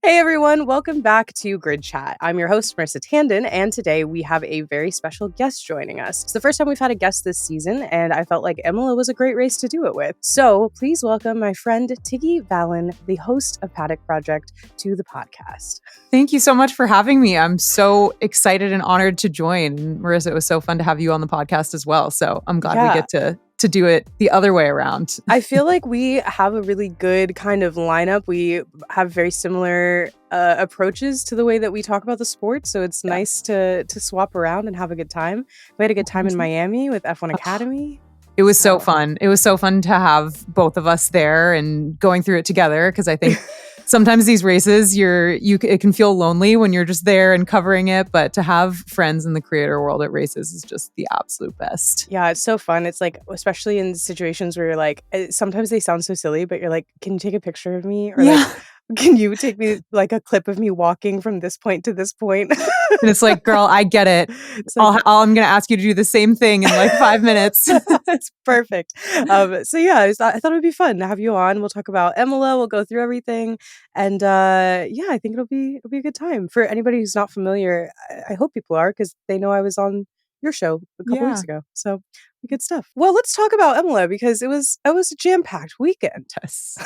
Hey everyone, welcome back to Grid Chat. I'm your host, Marissa Tandon, and today we have a very special guest joining us. It's the first time we've had a guest this season, and I felt like Imola was a great race to do it with. So please welcome my friend Tiggy Valen, the host of Paddock Project, to the podcast. Thank you so much for having me. I'm so excited and honored to join. Marissa, it was so fun to have you on the podcast as well. So I'm glad we get to do it the other way around. I feel like we have a really good kind of lineup. We have very similar approaches to the way that we talk about the sport. So it's nice to swap around and have a good time. We had a good time in Miami with F1 Academy. It was so fun. It was so fun to have both of us there and going through it together, because I think sometimes these races, it can feel lonely when you're just there and covering it, but to have friends in the creator world at races is just the absolute best. Yeah, it's so fun. It's like, especially in situations where you're like, sometimes they sound so silly, but you're like, can you take a picture of me? Or like, can you take me like a clip of me walking from this point to this point? And it's like, girl, I get it. Like, I'm going to ask you to do the same thing in like 5 minutes. It's perfect. So yeah, I thought it would be fun to have you on. We'll talk about Imola. We'll go through everything. And I think it'll be a good time. For anybody who's not familiar, I hope people are, because they know I was on your show a couple weeks ago. So good stuff. Well, let's talk about Imola, because it was a jam-packed weekend. Yes.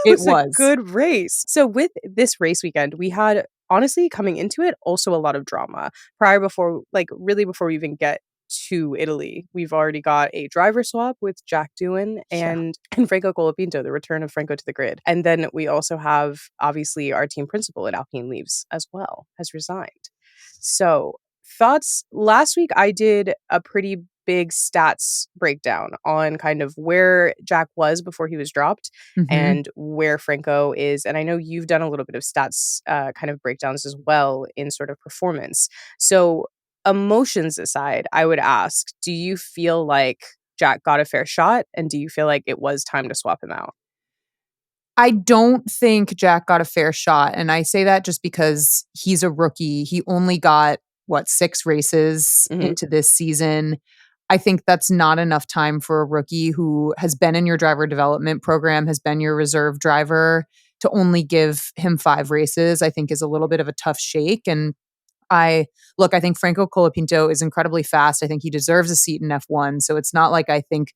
It was a good race. So with this race weekend, we had, honestly, coming into it, also a lot of drama. Before we even get to Italy, we've already got a driver swap with Jack Doohan and Franco Colapinto, the return of Franco to the grid. And then we also have, obviously, our team principal at Alpine leaves as well, has resigned. So thoughts. Last week, I did a pretty big stats breakdown on kind of where Jack was before he was dropped and where Franco is. And I know you've done a little bit of stats kind of breakdowns as well in sort of performance. So emotions aside, I would ask, do you feel like Jack got a fair shot? And do you feel like it was time to swap him out? I don't think Jack got a fair shot. And I say that just because he's a rookie. He only got 6 races into this season. I think that's not enough time for a rookie who has been in your driver development program, has been your reserve driver, to only give him 5 races. I think is a little bit of a tough shake. And I think Franco Colapinto is incredibly fast. I think he deserves a seat in F1. So it's not like I think,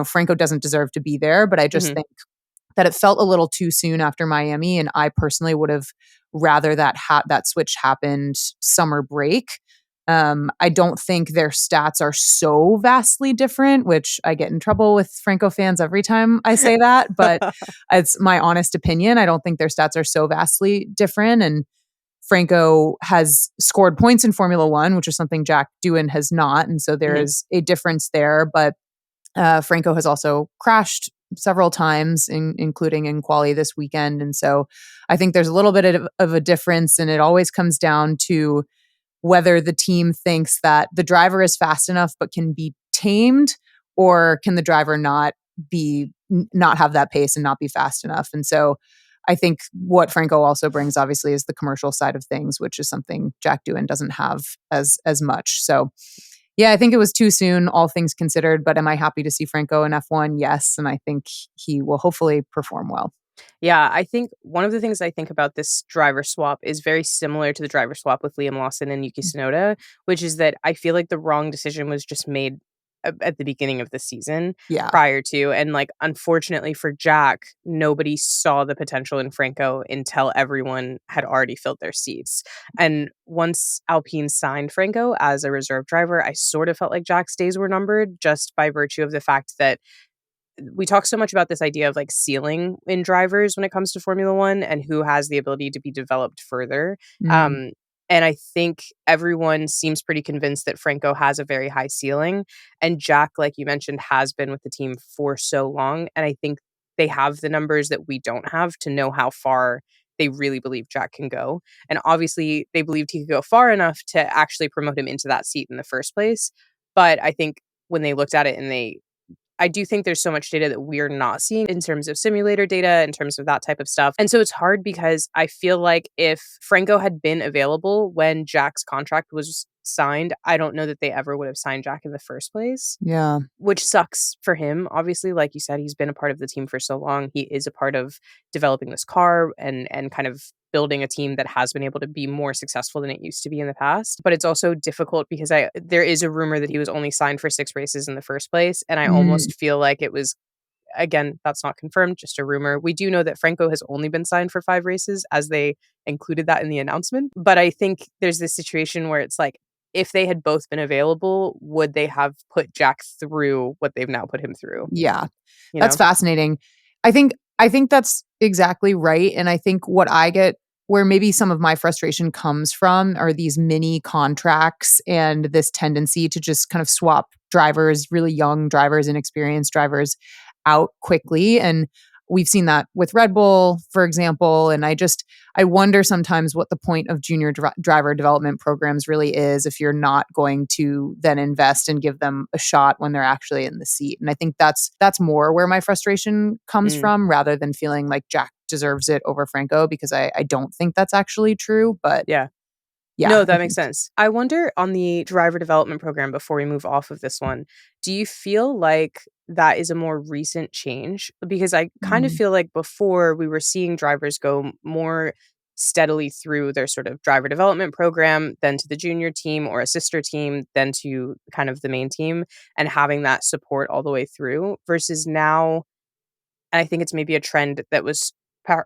Franco doesn't deserve to be there, but I just think that it felt a little too soon after Miami. And I personally would have rather that switch happened summer break. I don't think their stats are so vastly different, which I get in trouble with Franco fans every time I say that, but it's my honest opinion. I don't think their stats are so vastly different. And Franco has scored points in Formula One, which is something Jack Doohan has not. And so there is a difference there. But Franco has also crashed several times, including in quali this weekend. And so I think there's a little bit of a difference. And it always comes down to whether the team thinks that the driver is fast enough but can be tamed, or can the driver not have that pace and not be fast enough. And so I think what Franco also brings, obviously, is the commercial side of things, which is something Jack Doohan doesn't have as much. So yeah, I think it was too soon, all things considered. But am I happy to see Franco in F1? Yes. And I think he will hopefully perform well. Yeah, I think one of the things I think about this driver swap is very similar to the driver swap with Liam Lawson and Yuki Tsunoda, which is that I feel like the wrong decision was just made at the beginning of the season prior to. And like, unfortunately for Jack, nobody saw the potential in Franco until everyone had already filled their seats. And once Alpine signed Franco as a reserve driver, I sort of felt like Jack's days were numbered, just by virtue of the fact that we talk so much about this idea of like ceiling in drivers when it comes to Formula One and who has the ability to be developed further. And I think everyone seems pretty convinced that Franco has a very high ceiling. And Jack, like you mentioned, has been with the team for so long. And I think they have the numbers that we don't have to know how far they really believe Jack can go. And obviously, they believed he could go far enough to actually promote him into that seat in the first place. But I think when they looked at it I do think there's so much data that we're not seeing in terms of simulator data, in terms of that type of stuff. And so it's hard, because I feel like if Franco had been available when Jack's contract was signed, I don't know that they ever would have signed Jack in the first place. Yeah. Which sucks for him. Obviously, like you said, he's been a part of the team for so long. He is a part of developing this car and kind of building a team that has been able to be more successful than it used to be in the past. But it's also difficult because there is a rumor that he was only signed for 6 races in the first place, and I Mm, almost feel like it was, again, that's not confirmed, just a rumor. We do know that Franco has only been signed for 5 races, as they included that in the announcement. But I think there's this situation where it's like, if they had both been available, would they have put Jack through what they've now put him through? yeah. You That's know? fascinating. I think that's exactly right, and I think what I get where maybe some of my frustration comes from are these mini contracts and this tendency to just kind of swap drivers, really young drivers, inexperienced drivers out quickly, and we've seen that with Red Bull, for example, and I wonder sometimes what the point of junior driver development programs really is if you're not going to then invest and give them a shot when they're actually in the seat. And I think that's more where my frustration comes Mm, from rather than feeling like Jack deserves it over Franco because I don't think that's actually true. But yeah. yeah, No, I that makes think sense. I wonder, on the driver development program, before we move off of this one, do you feel like that is a more recent change? Because I kind of mm, feel like before we were seeing drivers go more steadily through their sort of driver development program, then to the junior team or a sister team, then to kind of the main team, and having that support all the way through, versus now, and I think it's maybe a trend that was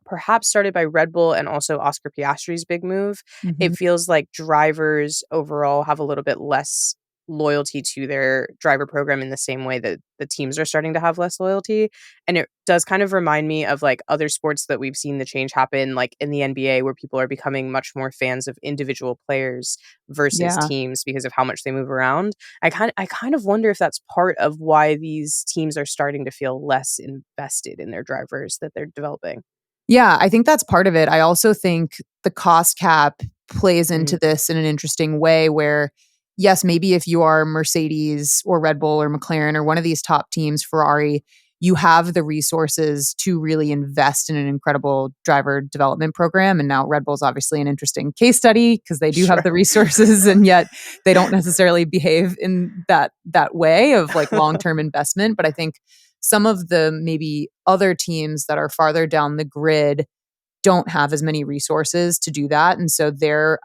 perhaps started by Red Bull and also Oscar Piastri's big move. mhm. It feels like drivers overall have a little bit less loyalty to their driver program in the same way that the teams are starting to have less loyalty. And it does kind of remind me of like other sports that we've seen the change happen, like in the NBA, where people are becoming much more fans of individual players versus Yeah. teams because of how much they move around. I kind of wonder if that's part of why these teams are starting to feel less invested in their drivers that they're developing. Yeah, I think that's part of it. I also think the cost cap plays Mm, into this in an interesting way where, yes, maybe if you are Mercedes or Red Bull or McLaren or one of these top teams, Ferrari, you have the resources to really invest in an incredible driver development program. And now Red Bull's obviously an interesting case study because they do have sure. the resources and yet they don't necessarily behave in that way of like long-term investment. But I think some of the maybe other teams that are farther down the grid don't have as many resources to do that. And so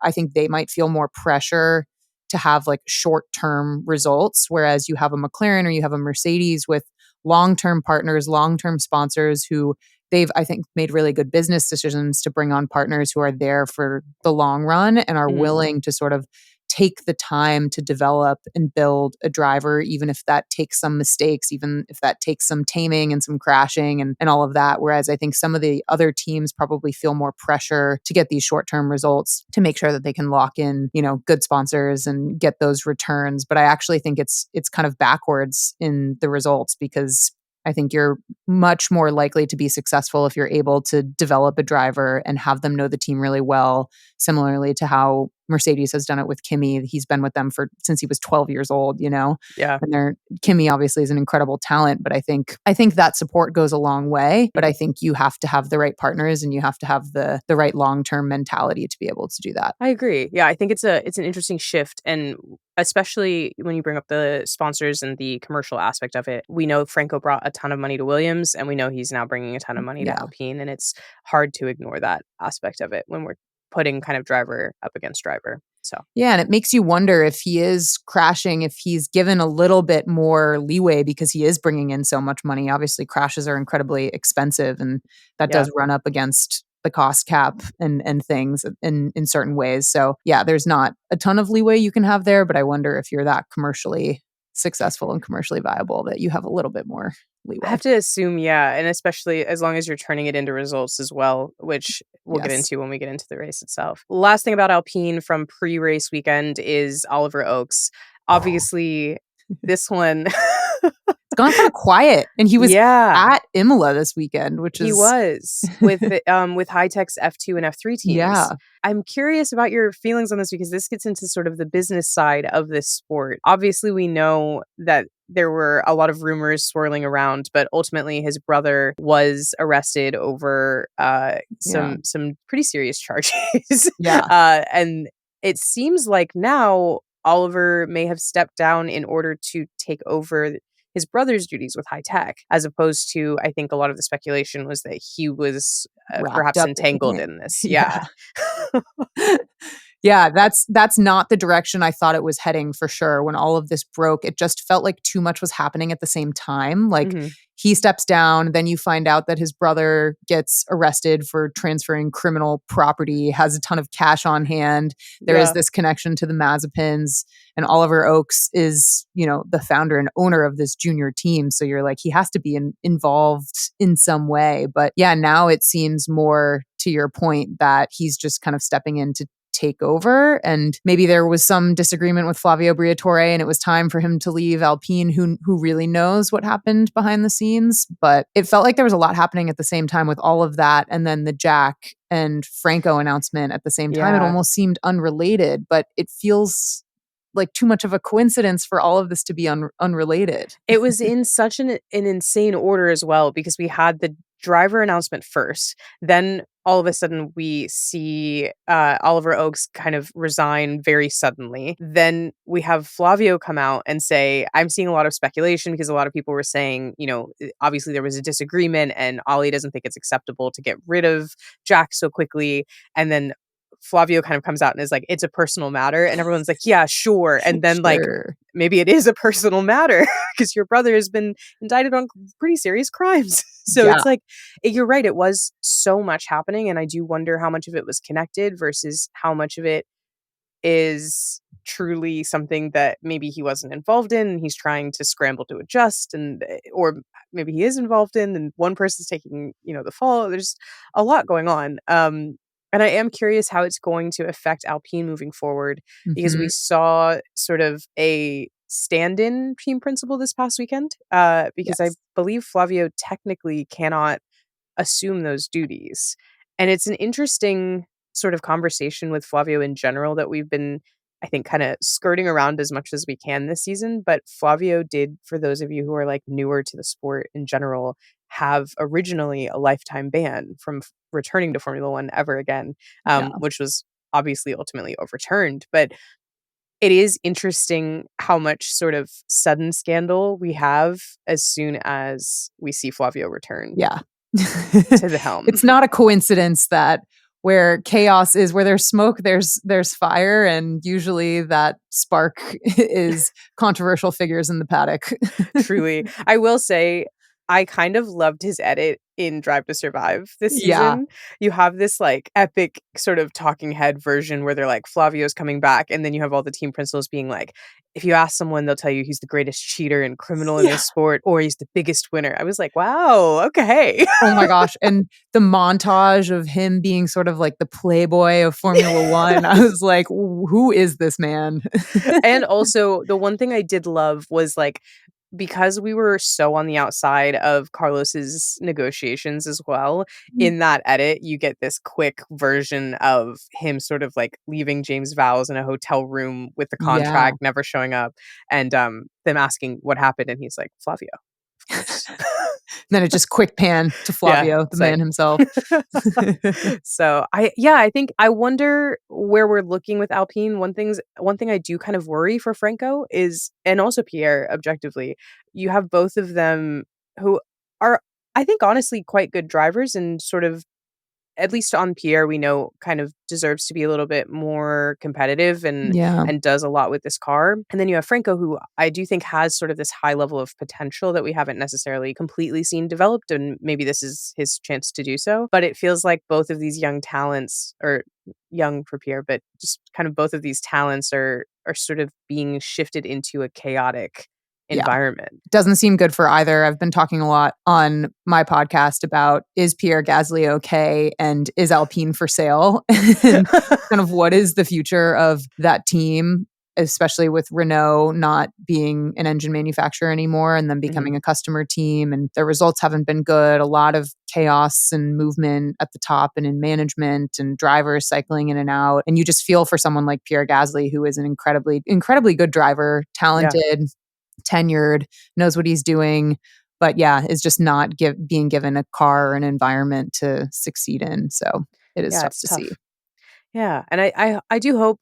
I think they might feel more pressure to have like short term results. Whereas you have a McLaren or you have a Mercedes with long term partners, long term sponsors who they've, I think, made really good business decisions to bring on partners who are there for the long run and are Mm, willing to sort of take the time to develop and build a driver, even if that takes some mistakes, even if that takes some taming and some crashing and all of that. Whereas I think some of the other teams probably feel more pressure to get these short-term results to make sure that they can lock in, good sponsors and get those returns. But I actually think it's kind of backwards in the results because I think you're much more likely to be successful if you're able to develop a driver and have them know the team really well, similarly to how Mercedes has done it with Kimi. He's been with them since he was 12 years old. yeah. And Kimi obviously is an incredible talent, but I think that support goes a long way. But I think you have to have the right partners and you have to have the right long-term mentality to be able to do that. I agree. Yeah, I think it's an interesting shift, and especially when you bring up the sponsors and the commercial aspect of it. We know Franco brought a ton of money to Williams, and we know he's now bringing a ton of money to Yeah. Alpine, and it's hard to ignore that aspect of it when we're putting kind of driver up against driver. So, Yeah, and it makes you wonder if he is crashing, if he's given a little bit more leeway because he is bringing in so much money. Obviously, crashes are incredibly expensive, and that yeah. does run up against the cost cap and things in certain ways. So, yeah, there's not a ton of leeway you can have there, but I wonder if you're that commercially successful and commercially viable that you have a little bit more I leeway. have to assume, yeah, and especially as long as you're turning it into results as well, which we'll get Yes. into when we get into the race itself. Last thing about Alpine from pre-race weekend is Oliver Oakes. Obviously, this one, It's gone kind of quiet, and he was yeah, at Imola this weekend, which he is was with High-Tech's F2 and F3 teams. yeah. I'm curious about your feelings on this because this gets into sort of the business side of this sport. Obviously, we know that there were a lot of rumors swirling around, but ultimately his brother was arrested over Yeah. some pretty serious charges. Yeah. And it seems like now Oliver may have stepped down in order to take over his brother's duties with high tech, as opposed to, I think a lot of the speculation was that he was Wrapped perhaps up in entangled it. in this. Yeah. Yeah. Yeah, that's not the direction I thought it was heading for sure. When all of this broke, it just felt like too much was happening at the same time. Like Hmm. he steps down, then you find out that his brother gets arrested for transferring criminal property, has a ton of cash on hand. There is Yeah. this connection to the Mazepins, and Oliver Oakes is, the founder and owner of this junior team. So you're like, he has to be involved in some way. But yeah, now it seems more to your point that he's just kind of stepping in to take over, and maybe there was some disagreement with Flavio Briatore and it was time for him to leave Alpine, who really knows what happened behind the scenes. But it felt like there was a lot happening at the same time with all of that, and then the Jack and Franco announcement at the same time. It Yeah. almost seemed unrelated, but it feels like too much of a coincidence for all of this to be unrelated. It was in such an insane order as well, because we had the driver announcement first, then all of a sudden we see Oliver Oakes kind of resign very suddenly. Then we have Flavio come out and say, I'm seeing a lot of speculation because a lot of people were saying, obviously there was a disagreement and Ollie doesn't think it's acceptable to get rid of Jack so quickly. And then Flavio kind of comes out and is like, it's a personal matter. And everyone's like, yeah, sure. And then Sure. maybe it is a personal matter because your brother has been indicted on pretty serious crimes. So Yeah. it's like, you're right. It was so much happening. And I do wonder how much of it was connected versus how much of it is truly something that maybe he wasn't involved in and he's trying to scramble to adjust, and or maybe he is involved in and one person's taking, the fall. There's a lot going on. And I am curious how it's going to affect Alpine moving forward, because we Mhm. saw sort of a stand-in team principal this past weekend, because I Yes. believe Flavio technically cannot assume those duties. And it's an interesting sort of conversation with Flavio in general that we've been, I think, kind of skirting around as much as we can this season. But Flavio did, for those of you who are like newer to the sport in general, have originally a lifetime ban from returning to Formula One ever again, Yeah. which was obviously ultimately overturned. But it is interesting how much sort of sudden scandal we have as soon as we see Flavio return Yeah. to the helm. It's not a coincidence that where chaos is, where there's smoke, there's fire, and usually that spark is controversial figures in the paddock. Truly. I will say, I kind of loved his edit in Drive to Survive this Yeah. season. You have this like epic sort of talking head version where they're like, Flavio's coming back. And then you have all the team principals being like, if you ask someone, they'll tell you he's the greatest cheater and criminal in Yeah. this sport, or he's the biggest winner. I was like, wow, okay. Oh my gosh. And the montage of him being sort of like the playboy of Formula One, I was like, who is this man? And also, the one thing I did love was like, because we were so on the outside of Carlos's negotiations as well, in that edit, you get this quick version of him sort of like leaving James Vowles in a hotel room with the Yeah. contract, never showing up, and them asking what happened, and he's like, Flavio, of course. Then it just quick pan to Yeah, Flavio, the it's like man himself. so I think I wonder where we're looking with Alpine. One thing I do kind of worry for Franco is, and also Pierre, objectively, you have both of them who are, I think, honestly quite good drivers, and sort of, at least on Pierre, we know kind of deserves to be a little bit more competitive and Yeah. does a lot with this car. And then you have Franco, who I do think has sort of this high level of potential that we haven't necessarily completely seen developed, and maybe this is his chance to do so. But it feels like both of these young talents, or young for Pierre, but just kind of both of these talents are sort of being shifted into a chaotic Yeah. environment. Doesn't seem good for either. I've been talking a lot on my podcast about, is Pierre Gasly okay and is Alpine for sale? And kind of what is the future of that team, especially with Renault not being an engine manufacturer anymore and then becoming a customer team, and their results haven't been good. A lot of chaos and movement at the top and in management, and drivers cycling in and out. And you just feel for someone like Pierre Gasly, who is an incredibly good driver, Yeah. talented, tenured, knows what he's doing, but yeah, is just not being given a car or an environment to succeed in. So it is Yeah, tough it's to see. tough. Yeah, and I do hope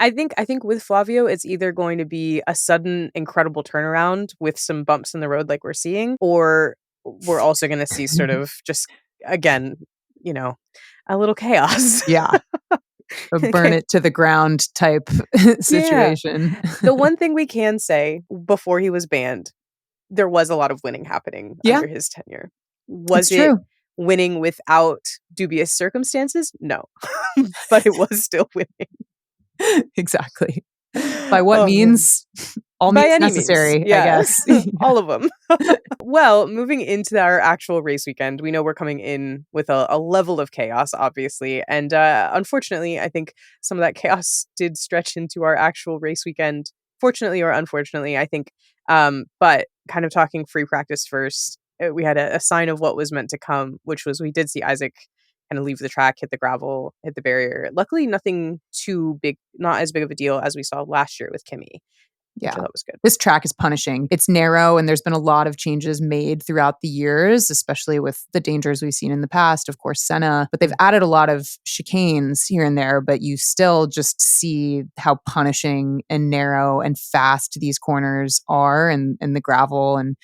I think with Flavio, it's either going to be a sudden incredible turnaround with some bumps in the road like we're seeing, or we're also going to see sort of just, again, you know, a little chaos. Yeah. A burn Okay. it to the ground type Yeah. situation. The one thing we can say before he was banned, there was a lot of winning happening Yeah, under his tenure. it's Was it true. winning without dubious circumstances? No. But it was still winning. Exactly. By what Oh, man. means? All By means any means. necessary, I Yeah. guess. Yeah. All of them. Well, moving into our actual race weekend, we know we're coming in with a level of chaos, obviously. And unfortunately, I think some of that chaos did stretch into our actual race weekend, fortunately or unfortunately, I think. But kind of talking free practice first, we had a sign of what was meant to come, which was we did see Isaac kind of leave the track, hit the gravel, hit the barrier. Luckily, nothing too big, not as big of a deal as we saw last year with Kimi, which I Yeah. thought was good. This track is punishing. It's narrow, and there's been a lot of changes made throughout the years, especially with the dangers we've seen in the past. Of course, Senna, but they've added a lot of chicanes here and there, but you still just see how punishing and narrow and fast these corners are and the gravel. And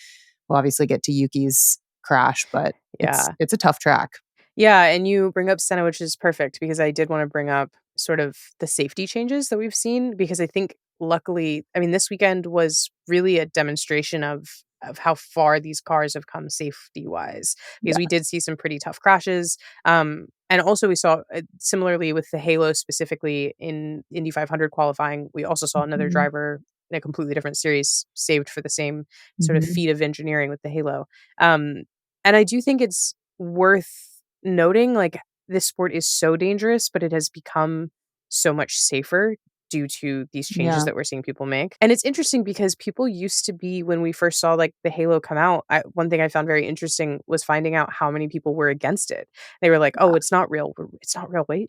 we'll obviously get to Yuki's crash, but Yeah. it's a tough track. Yeah, and you bring up Senna, which is perfect because I did want to bring up sort of the safety changes that we've seen because I think luckily, I mean, this weekend was really a demonstration of how far these cars have come safety wise because we Yeah. did see some pretty tough crashes. And also we saw similarly with the Halo specifically in Indy 500 qualifying, we also saw another Mhm. driver in a completely different series saved for the same sort of Mhm. feat of engineering with the Halo. Um, and I do think it's worth noting, like, this sport is so dangerous, but it has become so much safer due to these changes Yeah. that we're seeing people make. And it's interesting because people used to be when we first saw, like, the Halo come out, one thing I found very interesting was finding out how many people were against it. They were like, "Oh, it's not real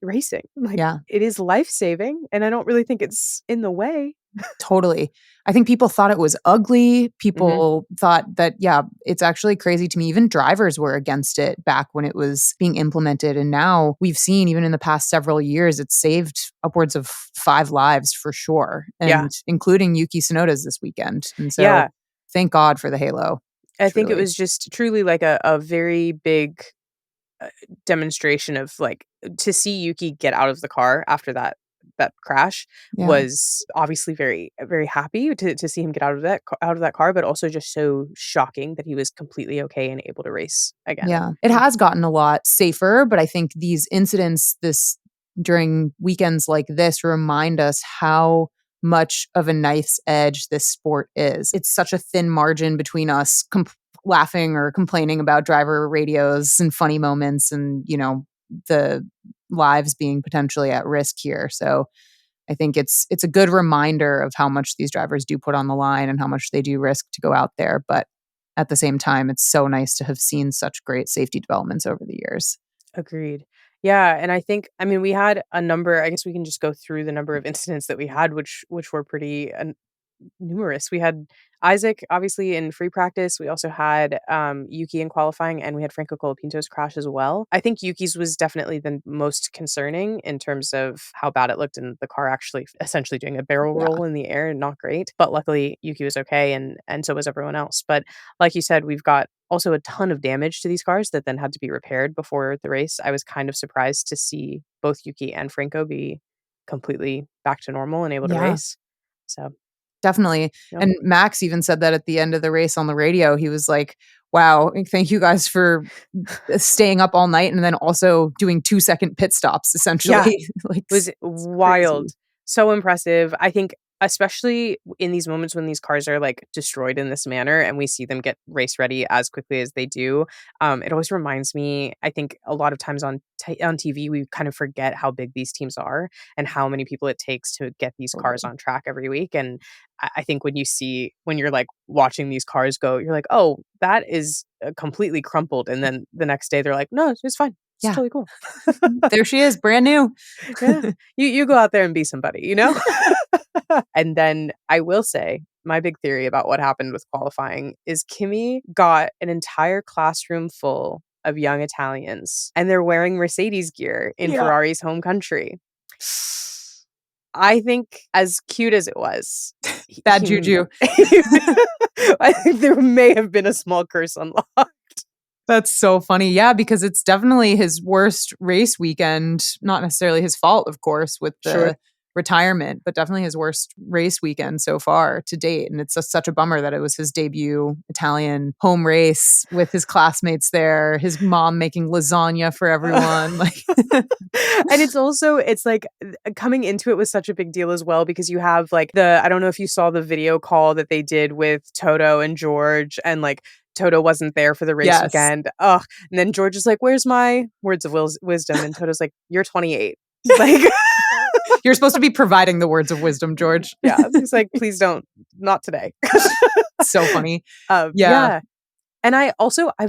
racing." I'm like, Yeah. "It is life-saving, and I don't really think it's in the way." Totally. I think people thought it was ugly. Mhm. People thought that, yeah, it's actually crazy to me. Even drivers were against it back when it was being implemented. And now we've seen, even in the past several years, it's saved upwards of 5 lives for sure, Yeah. and including Yuki Tsunoda's this weekend. And so Yeah. thank God for the Halo, I think it truly. was just truly like a very big demonstration of like to see Yuki get out of the car after that crash Yeah. was obviously very happy to see him get out of that car, but also just so shocking that he was completely okay and able to race again. Yeah. It has gotten a lot safer, but I think these incidents during weekends like this remind us how much of a knife's edge this sport is. It's such a thin margin between us laughing or complaining about driver radios and funny moments and, the lives being potentially at risk here. So I think it's a good reminder of how much these drivers do put on the line and how much they do risk to go out there. But at the same time, it's so nice to have seen such great safety developments over the years. Agreed. Yeah, and I think I mean we had a number, I guess we can just go through the number of incidents that we had which were pretty numerous. We had Isaac obviously in free practice. We also had Yuki in qualifying, and we had Franco Colapinto's crash as well. I think Yuki's was definitely the most concerning in terms of how bad it looked, and the car actually essentially doing a barrel Yeah. roll in the air. Not great, but luckily Yuki was okay, and so was everyone else. But like you said, we've got also a ton of damage to these cars that then had to be repaired before the race. I was kind of surprised to see both Yuki and Franco be completely back to normal and able to Yeah. race. So, Definitely. yep. And Max even said that at the end of the race on the radio. He was like, wow, thank you guys for staying up all night and then also doing 2-second pit stops, Yeah. essentially. Like, Was it's crazy. wild. So impressive. I think especially in these moments when these cars are, like, destroyed in this manner and we see them get race ready as quickly as they do, it always reminds me I think a lot of times on TV, we kind of forget how big these teams are and how many people it takes to get these cars Totally. on track every week, and I think when you're, like, watching these cars go, you're like, "Oh, that is, completely crumpled," and then the next day, they're like, "No, it's fine. It's Yeah. totally cool." There she is, brand new. Yeah. You go out there and be somebody, you know? And then I will say, my big theory about what happened with qualifying is Kimi got an entire classroom full of young Italians, and they're wearing Mercedes gear in Yeah. Ferrari's home country. I think as cute as it was, Bad juju. I think there may have been a small curse unlocked. That's so funny. Yeah, because it's definitely his worst race weekend. Not necessarily his fault, of course, with the Sure. retirement, but definitely his worst race weekend so far to date. And it's such a bummer that it was his debut Italian home race with his classmates there, his mom making lasagna for everyone. Like, and it's like coming into it was such a big deal as well, because you have like I don't know if you saw the video call that they did with Toto and George, and like Toto wasn't there for the race yes. weekend. Ugh. And then George is like, "Where's my words of wisdom?" And Toto's like, "You're 28." Like, you're supposed to be providing the words of wisdom, George. Yeah. He's like, "Please don't, not today." So funny. Yeah. And I've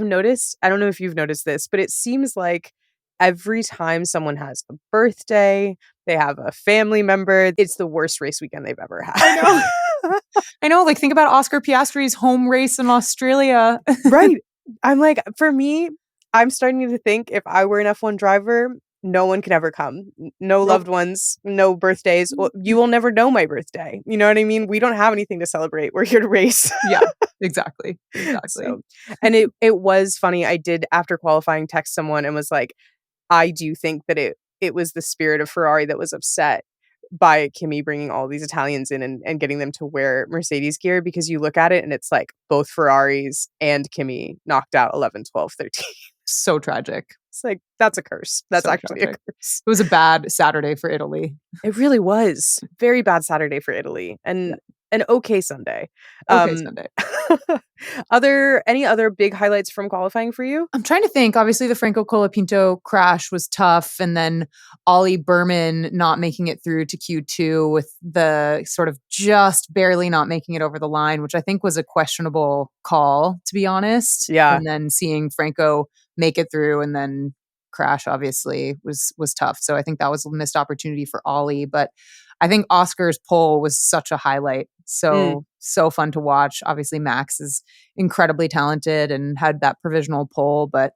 noticed, I don't know if you've noticed this, but it seems like every time someone has a birthday, they have a family member, it's the worst race weekend they've ever had. I know. I know. Like, think about Oscar Piastri's home race in Australia. Right. I'm like, for me, I'm starting to think if I were an F1 driver, no one could ever come. No loved ones, no birthdays. Well, you will never know my birthday. You know what I mean? We don't have anything to celebrate. We're here to race. Yeah, exactly. So, and it was funny. I did, after qualifying, text someone and was like, I do think that it was the spirit of Ferrari that was upset by Kimi bringing all these Italians in and getting them to wear Mercedes gear, because you look at it and it's like both Ferraris and Kimi knocked out 11, 12, 13. So tragic. It's like, that's a curse. That's so actually tragic. A curse. It was a bad Saturday for Italy. It really was. Very bad Saturday for Italy. And an okay Sunday. Sunday. Any other big highlights from qualifying for you? I'm trying to think. Obviously, the Franco Colapinto crash was tough. And then Ollie Berman not making it through to Q2 with the sort of just barely not making it over the line, which I think was a questionable call, to be honest. Yeah. And then seeing Franco make it through and then crash, obviously, was tough. So I think that was a missed opportunity for Ollie. But I think Oscar's pole was such a highlight. So fun to watch. Obviously, Max is incredibly talented and had that provisional pole, but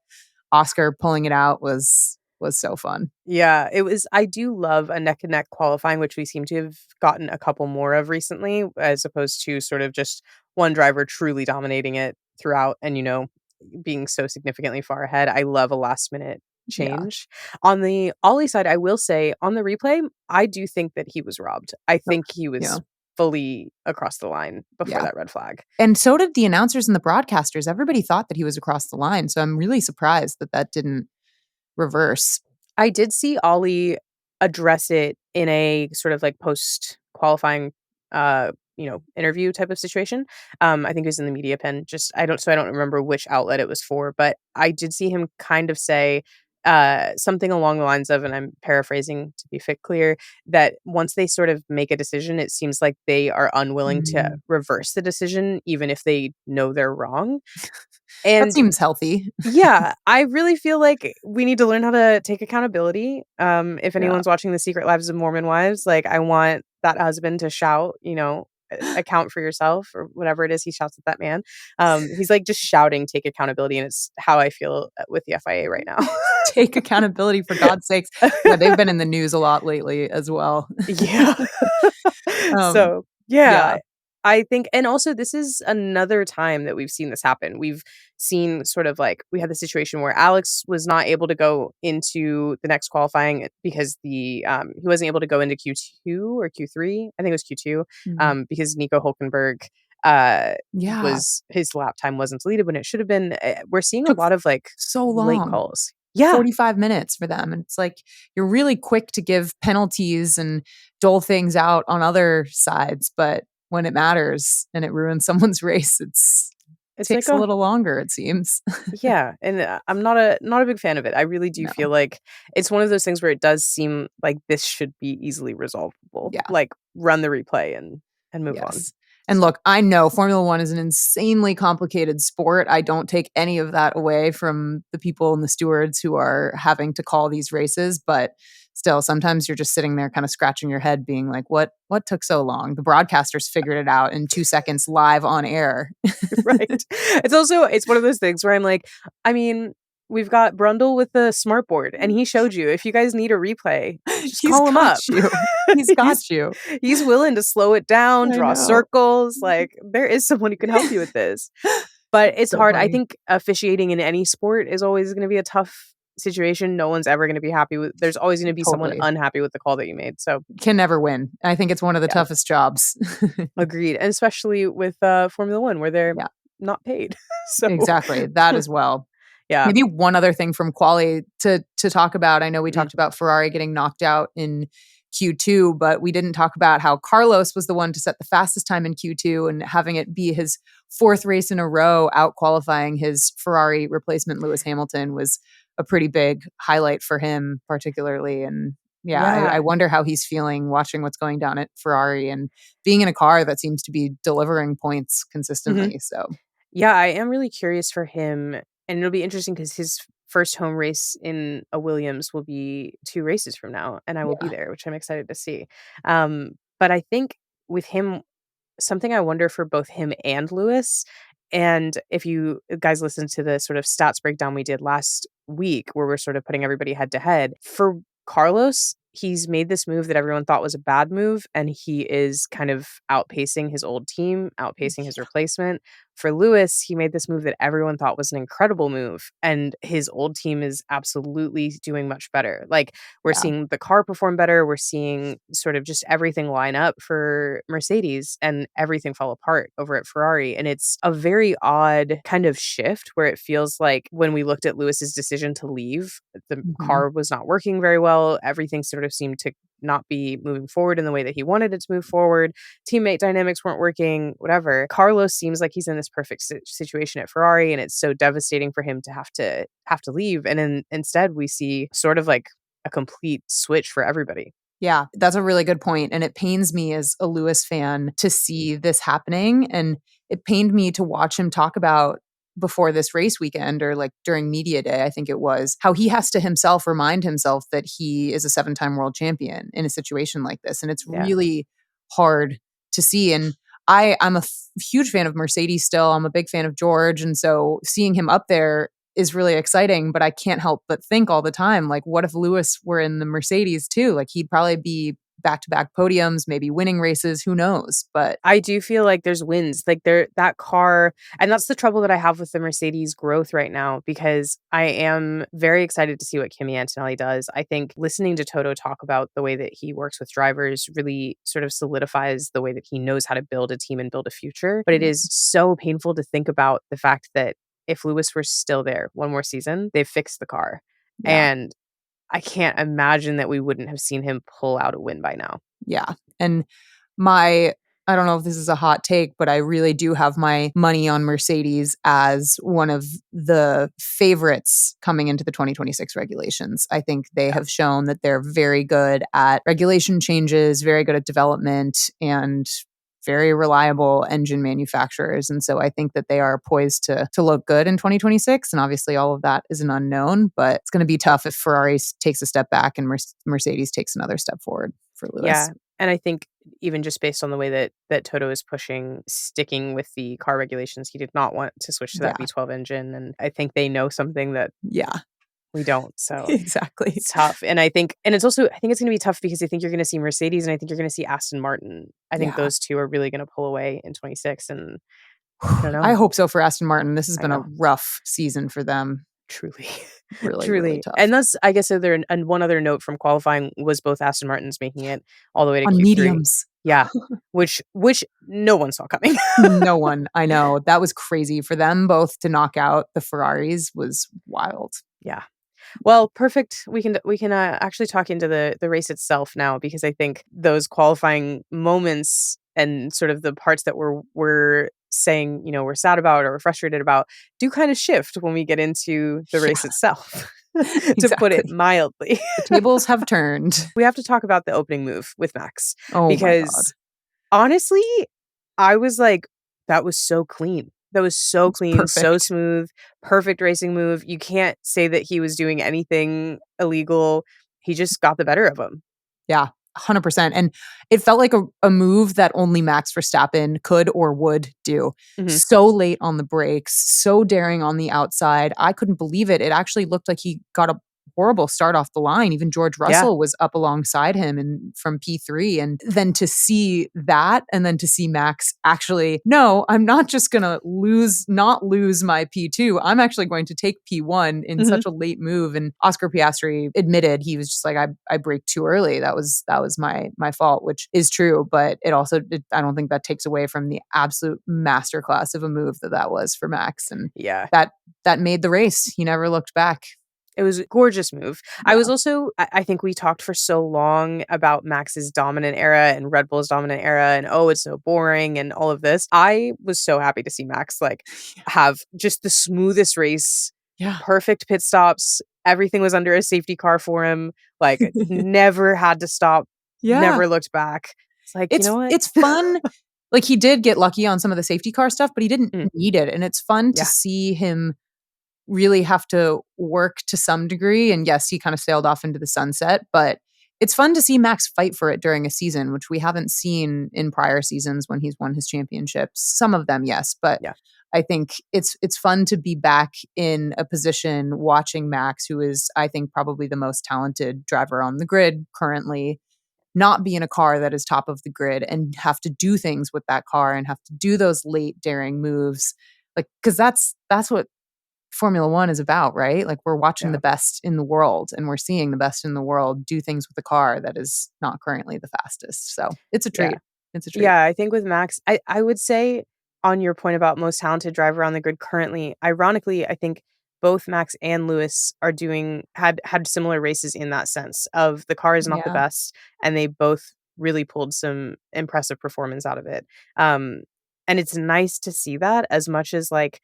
Oscar pulling it out was so fun. Yeah, it was. I do love a neck and neck qualifying, which we seem to have gotten a couple more of recently, as opposed to sort of just one driver truly dominating it throughout and, being so significantly far ahead. I love a last minute change. Yeah. On the Ollie side, I will say on the replay, I do think that he was robbed. I think he was fully across the line before that red flag. And so did the announcers and the broadcasters. Everybody thought that he was across the line. So I'm really surprised that didn't reverse. I did see Ollie address it in a sort of like post qualifying interview type of situation. I think it was in the media pen. I don't remember which outlet it was for, but I did see him kind of say something along the lines of, and I'm paraphrasing to be clear, that once they sort of make a decision, it seems like they are unwilling to reverse the decision, even if they know they're wrong. And that seems healthy. Yeah, I really feel like we need to learn how to take accountability. If anyone's watching The Secret Lives of Mormon Wives, like, I want that husband to shout, account for yourself, or whatever it is he shouts at that man. He's like just shouting, take accountability. And it's how I feel with the FIA right now. Take accountability, for God's sakes. Yeah, they've been in the news a lot lately as well. Yeah. I think, and also this is another time that we've seen this happen. We've seen sort of like, we had the situation where Alex was not able to go into the next qualifying because he wasn't able to go into Q2 or Q3. I think it was Q2 because Nico Hulkenberg was, his lap time wasn't deleted when it should have been. We're seeing a lot of like so long late calls. Yeah. 45 minutes for them. And it's like, you're really quick to give penalties and dole things out on other sides, but when it matters and it ruins someone's race, it takes like a little longer, it seems. Yeah. And I'm not a big fan of it. I really do feel like it's one of those things where it does seem like this should be easily resolvable. Yeah. Like, run the replay and move on. And look, I know Formula One is an insanely complicated sport. I don't take any of that away from the people and the stewards who are having to call these races, but still, sometimes you're just sitting there kind of scratching your head being like, what took so long? The broadcasters figured it out in 2 seconds live on air. Right. It's one of those things where I'm like, I mean, we've got Brundle with the smartboard, and he showed you. If you guys need a replay, just He's call him got up. you. He's got you. He's willing to slow it down, I draw know. circles. Like, there is someone who can help you with this. But it's So hard. I funny. think officiating in any sport is always going to be a tough situation. No one's ever going to be happy with. There's always going to be someone Totally. unhappy with the call that you made. So Can never win. I think it's one of the yeah, toughest jobs. agreed. And especially with Formula One, where they're Yeah, not paid. So exactly. That as well. yeah. Maybe one other thing from quali to talk about. I know we Mm. talked about Ferrari getting knocked out in Q2, but we didn't talk about how Carlos was the one to set the fastest time in Q2 and having it be his fourth race in a row out qualifying his Ferrari replacement Lewis Hamilton was a pretty big highlight for him particularly. And yeah, I Yeah. wonder how he's feeling watching what's going down at Ferrari and being in a car that seems to be delivering points Mhm. consistently. So Yeah, I am really curious for him, and it'll be interesting because his first home race in a Williams will be 2 races from now, and I will be yeah, there, which I'm excited to see. But I think with him, something I wonder for both him and Lewis, and if you guys listened to the sort of stats breakdown we did last week, where we're sort of putting everybody head to head, for Carlos, he's made this move that everyone thought was a bad move, and he is kind of outpacing his old team, outpacing his replacement. For Lewis, he made this move that everyone thought was an incredible move, and his old team is absolutely doing much better. Like, we're yeah, seeing the car perform better, we're seeing sort of just everything line up for Mercedes, and everything fall apart over at Ferrari, and it's a very odd kind of shift where it feels like when we looked at Lewis's decision to leave, the mhm, car was not working very well, everything sort of seemed to not be moving forward in the way that he wanted it to move forward. Teammate dynamics weren't working, whatever. Carlos seems like he's in this perfect situation at Ferrari, and it's so devastating for him to have to leave. And instead, we see sort of like a complete switch for everybody. yeah, that's a really good point, and it pains me as a Lewis fan to see this happening, and it pained me to watch him talk about before this race weekend or, like, during media day, I think it was, how he has to himself remind himself that he is a seven-time world champion in a situation like this, and it's Yeah. really hard to see, and I'm a huge fan of Mercedes still, I'm a big fan of George, and so seeing him up there is really exciting, but I can't help but think all the time, like, what if Lewis were in the Mercedes too? Like, he'd probably be back-to-back podiums, maybe winning races, who knows? But I do feel like there's wins. Like there that car, and that's the trouble that I have with the Mercedes growth right now, because I am very excited to see what Kimi Antonelli does. I think listening to Toto talk about the way that he works with drivers really sort of solidifies the way that he knows how to build a team and build a future. But it yeah, is so painful to think about the fact that if Lewis were still there one more season, they've fixed the car. yeah, And I can't imagine that we wouldn't have seen him pull out a win by now. yeah, and my I don't know if this is a hot take, but I really do have my money on Mercedes as one of the favorites coming into the 2026 regulations. I think they Yeah. have shown that they're very good at regulation changes, very good at development, and very reliable engine manufacturers. And so I think that they are poised to look good in 2026. And obviously, all of that is an unknown, but it's going to be tough if Ferrari takes a step back and Mercedes takes another step forward for Lewis. Yeah, and I think even just based on the way that Toto is pushing sticking with the car regulations, he did not want to switch to that Yeah. V12 engine, and I think they know something that Yeah. we don't, so Exactly. it's tough, and it's also I think it's gonna be tough because I think you're gonna see Mercedes, and I think you're gonna see Aston Martin. I think Yeah. those 2 are really gonna pull away in '26, and I don't I know. hope so for Aston Martin. This has I been a know. rough season for them. Truly. Really, really Truly, tough. and that's I guess other and one other note from qualifying was both Aston Martins making it all the way to On Q3. mediums. Yeah, which no one saw coming. No one. I know. That was crazy for them both to knock out the Ferraris was wild. Yeah. Well, perfect. We can actually talk into the race itself now, because I think those qualifying moments and sort of the parts that we're saying, we're sad about or we're frustrated about do kind of shift when we get into the race Yeah, itself, to put it exactly. mildly. The tables have turned. We have to talk about the opening move with Max, Oh my god. because honestly, I was like, that was so clean. That was so It's clean, so perfect. smooth, perfect racing move. You can't say that he was doing anything illegal. He just got the better of him. Yeah. 100%. And it felt like a move that only Max Verstappen could or would do. Mhm. So late on the brakes, so daring on the outside. I couldn't believe it. It actually looked like he got a horrible start off the line. Even George Yeah. Russell was up alongside him and from P3. And then to see that, and then to see Max actually, no, I'm not just gonna not lose my P2. I'm actually going to take P1 in Mhm. such a late move. And Oscar Piastri admitted he was just like, I braked too early. That was my fault, which is true. But I don't think that takes away from the absolute masterclass of a move that was for Max. And Yeah. that made the race. He never looked back. It was a gorgeous move. I was Yeah. also I think we talked for so long about Max's dominant era and Red Bull's dominant era and, "Oh, it's so boring," and all of this. I was so happy to see Max, like, have just the smoothest race, Yeah. perfect pit stops, everything was under a safety car for him, like, never had to stop, Yeah. never looked back. It's like, "You know what?" It's fun. Like, he did get lucky on some of the safety car stuff, but he didn't Mm, need it. And it's fun to yeah, see him really have to work to some degree. And yes, he kind of sailed off into the sunset, but it's fun to see Max fight for it during a season, which we haven't seen in prior seasons when he's won his championships. Some of them, yes, but yeah, I think it's fun to be back in a position watching Max, who is, I think, probably the most talented driver on the grid currently, not be in a car that is top of the grid and have to do things with that car and have to do those late daring moves. Like, because that's what Formula One is about, right? Like, we're watching yeah, the best in the world and we're seeing the best in the world do things with a car that is not currently the fastest. So it's a yeah. treat. It's a treat. Yeah, I think with Max, I would say on your point about most talented driver on the grid currently, ironically, I think both Max and Lewis are doing had similar races in that sense of the car is not the Yeah. best, and they both really pulled some impressive performance out of it. Um, and it's nice to see that as much as like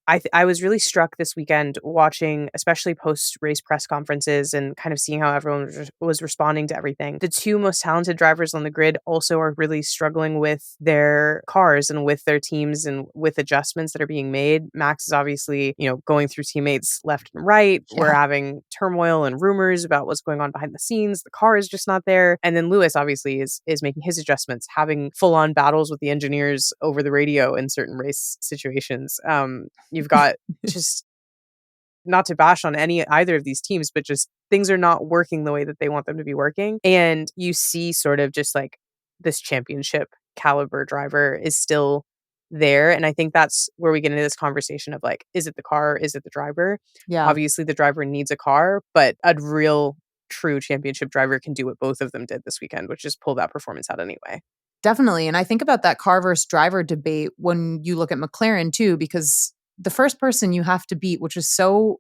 I was really struck this weekend watching, especially post-race press conferences and kind of seeing how everyone was responding to everything. The 2 most talented drivers on the grid also are really struggling with their cars and with their teams and with adjustments that are being made. Max is obviously, going through teammates left and right. We're Yeah. having turmoil and rumors about what's going on behind the scenes. The car is just not there. And then Lewis obviously is making his adjustments, having full-on battles with the engineers over the radio in certain race situations. You've got just not to bash on either of these teams, but just things are not working the way that they want them to be working. And you see sort of just like this championship caliber driver is still there. And I think that's where we get into this conversation of like, is it the car? Is it the driver? Yeah. Obviously, the driver needs a car, but a real true championship driver can do what both of them did this weekend, which is pull that performance out anyway. Definitely. And I think about that car versus driver debate when you look at McLaren too, because the first person you have to beat, which is so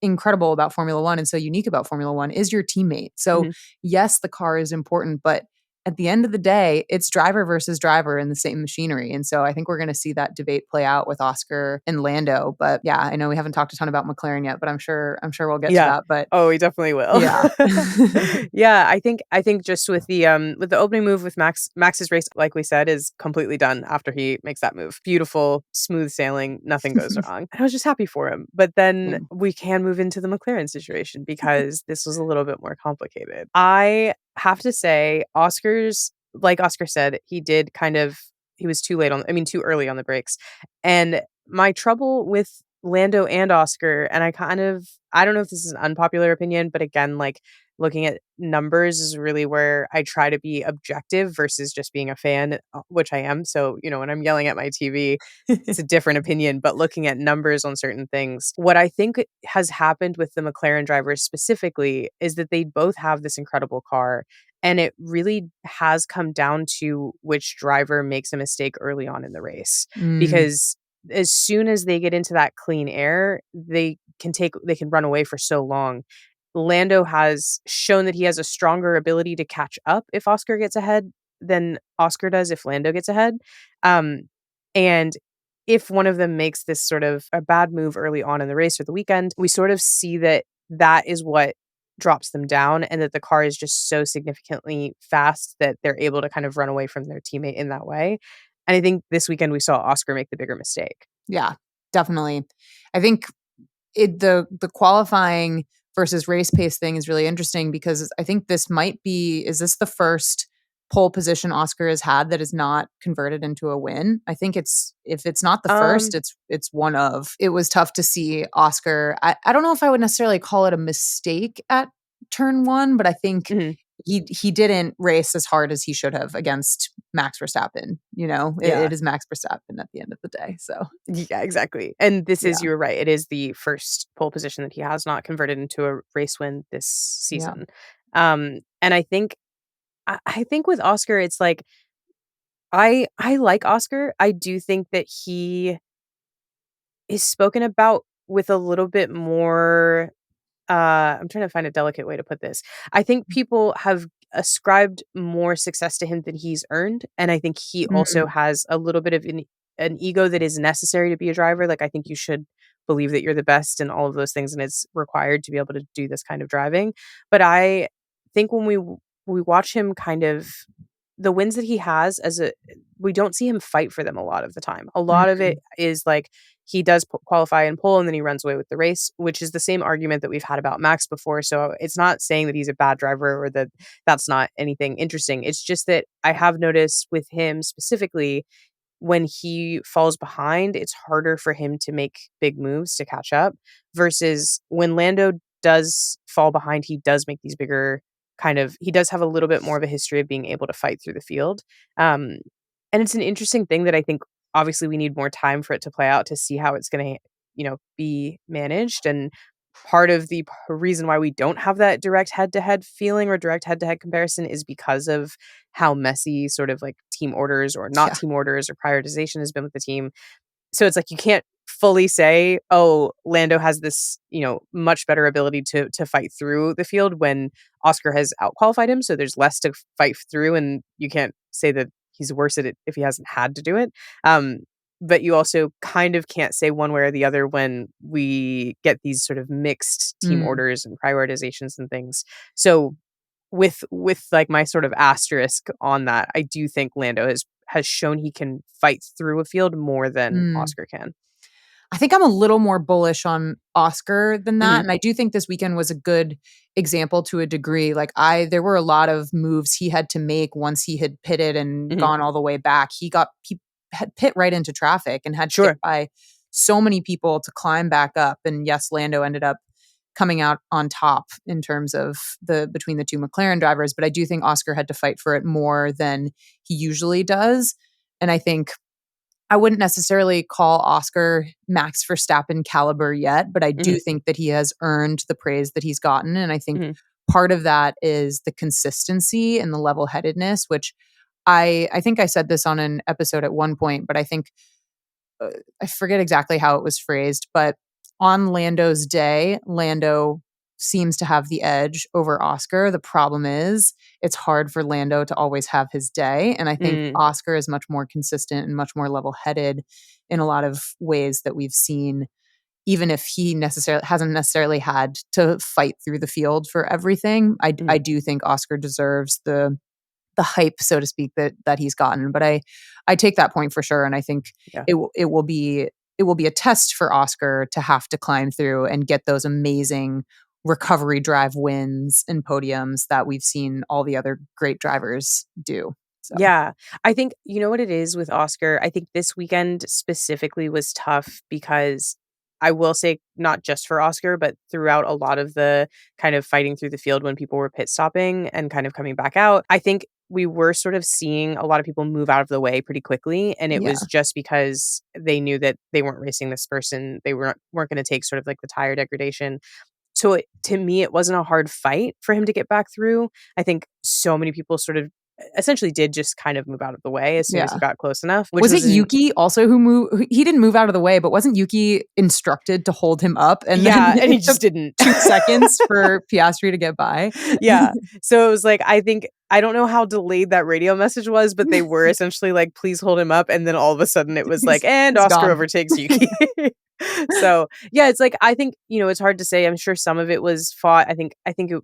incredible about Formula One and so unique about Formula One, is your teammate. So, Mhm. yes, the car is important, but at the end of the day, it's driver versus driver in the same machinery. And so I think we're going to see that debate play out with Oscar and Lando. But yeah, I know we haven't talked a ton about McLaren yet, but I'm sure we'll get to Yeah. that. But Oh, we definitely will. yeah. Yeah, I think just with the opening move with Max's race, like we said, is completely done after he makes that move. Beautiful, smooth sailing, nothing goes wrong. And I was just happy for him. But then Same. we can move into the McLaren situation because this was a little bit more complicated. I have to say, like Oscar said, he was too early on the brakes. And my trouble with Lando and Oscar, and I don't know if this is an unpopular opinion, but again, like looking at numbers is really where I try to be objective versus just being a fan, which I am. So, when I'm yelling at my TV, it's a different opinion, but looking at numbers on certain things, what I think has happened with the McLaren drivers specifically is that they both have this incredible car. And it really has come down to which driver makes a mistake early on in the race. Mm, Because as soon as they get into that clean air, they can run away for so long. Lando has shown that he has a stronger ability to catch up if Oscar gets ahead than Oscar does if Lando gets ahead. Um, and if one of them makes this sort of a bad move early on in the race or the weekend, we sort of see that that is what drops them down and that the car is just so significantly fast that they're able to kind of run away from their teammate in that way. And I think this weekend we saw Oscar make the bigger mistake. yeah, definitely. I think the qualifying versus race pace thing is really interesting because I think this might be, is this the first pole position Oscar has had that is not converted into a win? I think it's, if it's not the first, it's one of. It was tough to see Oscar. I don't know if I would necessarily call it a mistake at turn one, but I think Mhm. he didn't race as hard as he should have against Max Verstappen. You know, Yeah. it is Max Verstappen at the end of the day. So Yeah, exactly. And this is, yeah, you're right, it is the first pole position that he has not converted into a race win this yeah, season. And I think with Oscar, it's like I like Oscar. I do think that he is spoken about with a little bit more I'm trying to find a delicate way to put this. I think people have ascribed more success to him than he's earned, and I think he also mm, has a little bit of an ego that is necessary to be a driver. Like, I think you should believe that you're the best and all of those things, and it's required to be able to do this kind of driving. But I think when we watch him kind of the wins that he has as a we don't see him fight for them a lot of the time. A lot of it mm, is like he does qualify and pole and then he runs away with the race, which is the same argument that we've had about Max before. So it's not saying that he's a bad driver or that that's not anything interesting. It's just that I have noticed with him specifically when he falls behind, it's harder for him to make big moves to catch up versus when Lando does fall behind, he does make these bigger he does have a little bit more of a history of being able to fight through the field. Um, and it's an interesting thing that I think obviously we need more time for it to play out to see how it's going to, be managed. And part of the reason why we don't have that direct head-to-head feeling or direct head-to-head comparison is because of how messy sort of like team orders or not yeah, team orders or prioritization has been with the team. So it's like you can't fully say, "Oh, Lando has this, much better ability to fight through the field," when Oscar has outqualified him, so there's less to fight through, and you can't say that he's worse at it if he hasn't had to do it. Um, but you also kind of can't say one way or the other when we get these sort of mixed team mm, orders and prioritizations and things. So with like my sort of asterisk on that, I do think Lando has shown he can fight through a field more than mm. Oscar can. I think I'm a little more bullish on Oscar than that, Mhm, and I do think this weekend was a good example to a degree. Like there were a lot of moves he had to make once he had pitted and mhm. gone all the way back. He had pit right into traffic and had to get Sure. by so many people to climb back up. And yes, Lando ended up coming out on top in terms of the between the two McLaren drivers, but I do think Oscar had to fight for it more than he usually does. And I think I wouldn't necessarily call Oscar Max Verstappen caliber yet, but I do Mhm, think that he has earned the praise that he's gotten. And I think mhm, part of that is the consistency and the level headedness, which I think I said this on an episode at one point, but I think uh, I forget exactly how it was phrased, but on Lando's day, Lando seems to have the edge over Oscar. The problem is it's hard for Lando to always have his day. And I think mm, Oscar is much more consistent and much more level headed in a lot of ways that we've seen, even if he necessarily hasn't necessarily had to fight through the field for everything. I mhm. do think Oscar deserves the hype, so to speak, that he's gotten. But I take that point for sure, and I think Yeah. it will be a test for Oscar to have to climb through and get those amazing recovery drive wins and podiums that we've seen all the other great drivers do. So Yeah. I think you know what it is with Oscar? I think this weekend specifically was tough because I will say not just for Oscar, but throughout a lot of the kind of fighting through the field when people were pit stopping and kind of coming back out. I think we were sort of seeing a lot of people move out of the way pretty quickly. And it was yeah, just because they knew that they weren't racing this person. They weren't going to take sort of like the tire degradation. So to me, it wasn't a hard fight for him to get back through. I think so many people sort of essentially did just kind of move out of the way as soon as he yeah. got close enough, which Was it was an Yuki also who moved? He didn't move out of the way, but wasn't Yuki instructed to hold him up? And then yeah, and he it took just didn't. 2 seconds for Piastri to get by. Yeah. So it was like, I think I don't know how delayed that radio message was, but they were essentially like, please hold him up. And then all of a sudden it was like, and He's Oscar gone. overtakes Yuki. So yeah, it's like, I think, it's hard to say. I'm sure some of it was fought.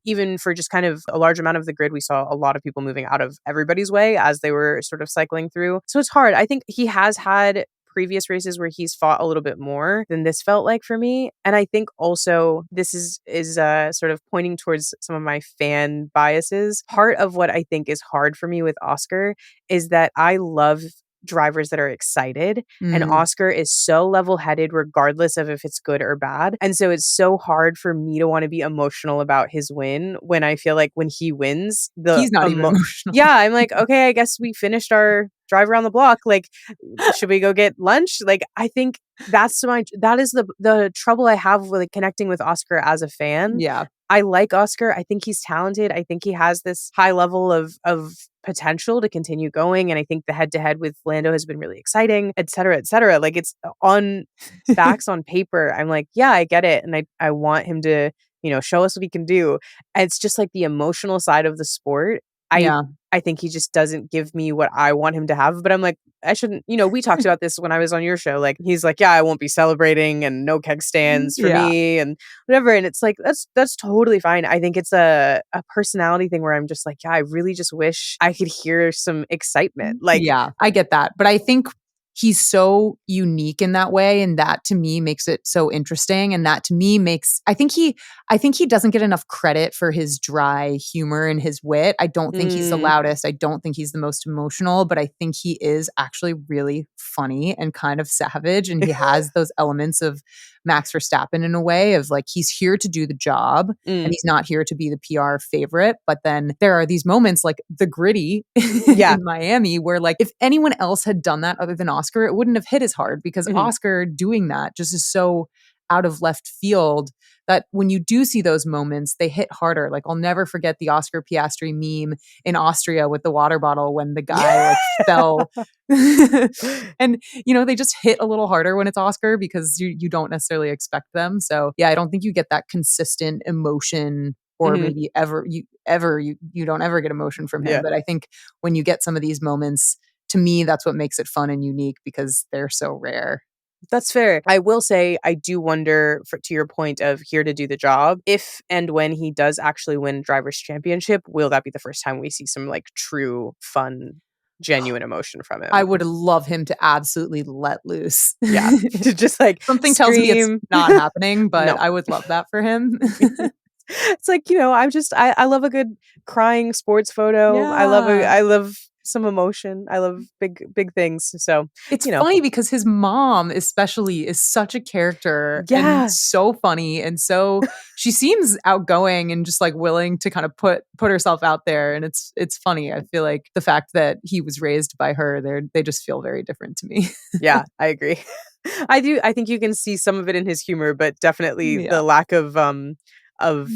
Even for just kind of a large amount of the grid, we saw a lot of people moving out of everybody's way as they were sort of cycling through. So it's hard. I think he has had previous races where he's fought a little bit more than this felt like for me. And I think also this is sort of pointing towards some of my fan biases. Part of what I think is hard for me with Oscar is that I love drivers that are excited, and Mm. Oscar is so level-headed regardless of if it's good or bad. And so it's so hard for me to want to be emotional about his win when I feel like when he wins, He's not even emotional. yeah, I'm like, okay, I guess we finished our drive around the block. Like, should we go get lunch? Like, I think that is the trouble I have with like, connecting with Oscar as a fan. Yeah. I like Oscar. I think he's talented. I think he has this high level of potential to continue going. And I think the head to head with Lando has been really exciting, et cetera, et cetera. Like it's on facts on paper. I'm like, yeah, I get it. And I want him to, show us what he can do. And it's just like the emotional side of the sport. Yeah. I think he just doesn't give me what I want him to have. But I'm like, I shouldn't, we talked about this when I was on your show. Like, he's like, yeah, I won't be celebrating and no keg stands for Yeah. me and whatever. And it's like, that's totally fine. I think it's a personality thing where I'm just like, yeah, I really just wish I could hear some excitement. Like, yeah, I get that. But I think he's so unique in that way. And that to me makes it so interesting. And that to me makes, I think he doesn't get enough credit for his dry humor and his wit. I don't think he's the loudest. I don't think he's the most emotional, but I think he is actually really funny and kind of savage. And he has those elements of Max Verstappen in a way of like, he's here to do the job and he's not here to be the PR favorite. But then there are these moments like the gritty in Miami where like, if anyone else had done that other than Oscar, it wouldn't have hit as hard because Oscar doing that just is so out of left field that when you do see those moments, they hit harder. Like I'll never forget the Oscar Piastri meme in Austria with the water bottle when the guy like fell. And, they just hit a little harder when it's Oscar because you don't necessarily expect them. So yeah, I don't think you get that consistent emotion or maybe you don't ever get emotion from him. Yeah. But I think when you get some of these moments, to me, that's what makes it fun and unique because they're so rare. That's fair. I will say, I do wonder, to your point of here to do the job, if and when he does actually win Drivers' Championship, will that be the first time we see some like true, fun, genuine emotion from him? I would love him to absolutely let loose. Yeah. To just like something scream. tells me it's not happening, but No. I would love that for him. It's like, I love a good crying sports photo. Yeah. I love some emotion. I love big things. So it's funny because his mom especially is such a character and so funny. And so she seems outgoing and just like willing to kind of put herself out there. And it's funny. I feel like the fact that he was raised by her, they just feel very different to me. Yeah, I agree. I do. I think you can see some of it in his humor, but definitely the lack of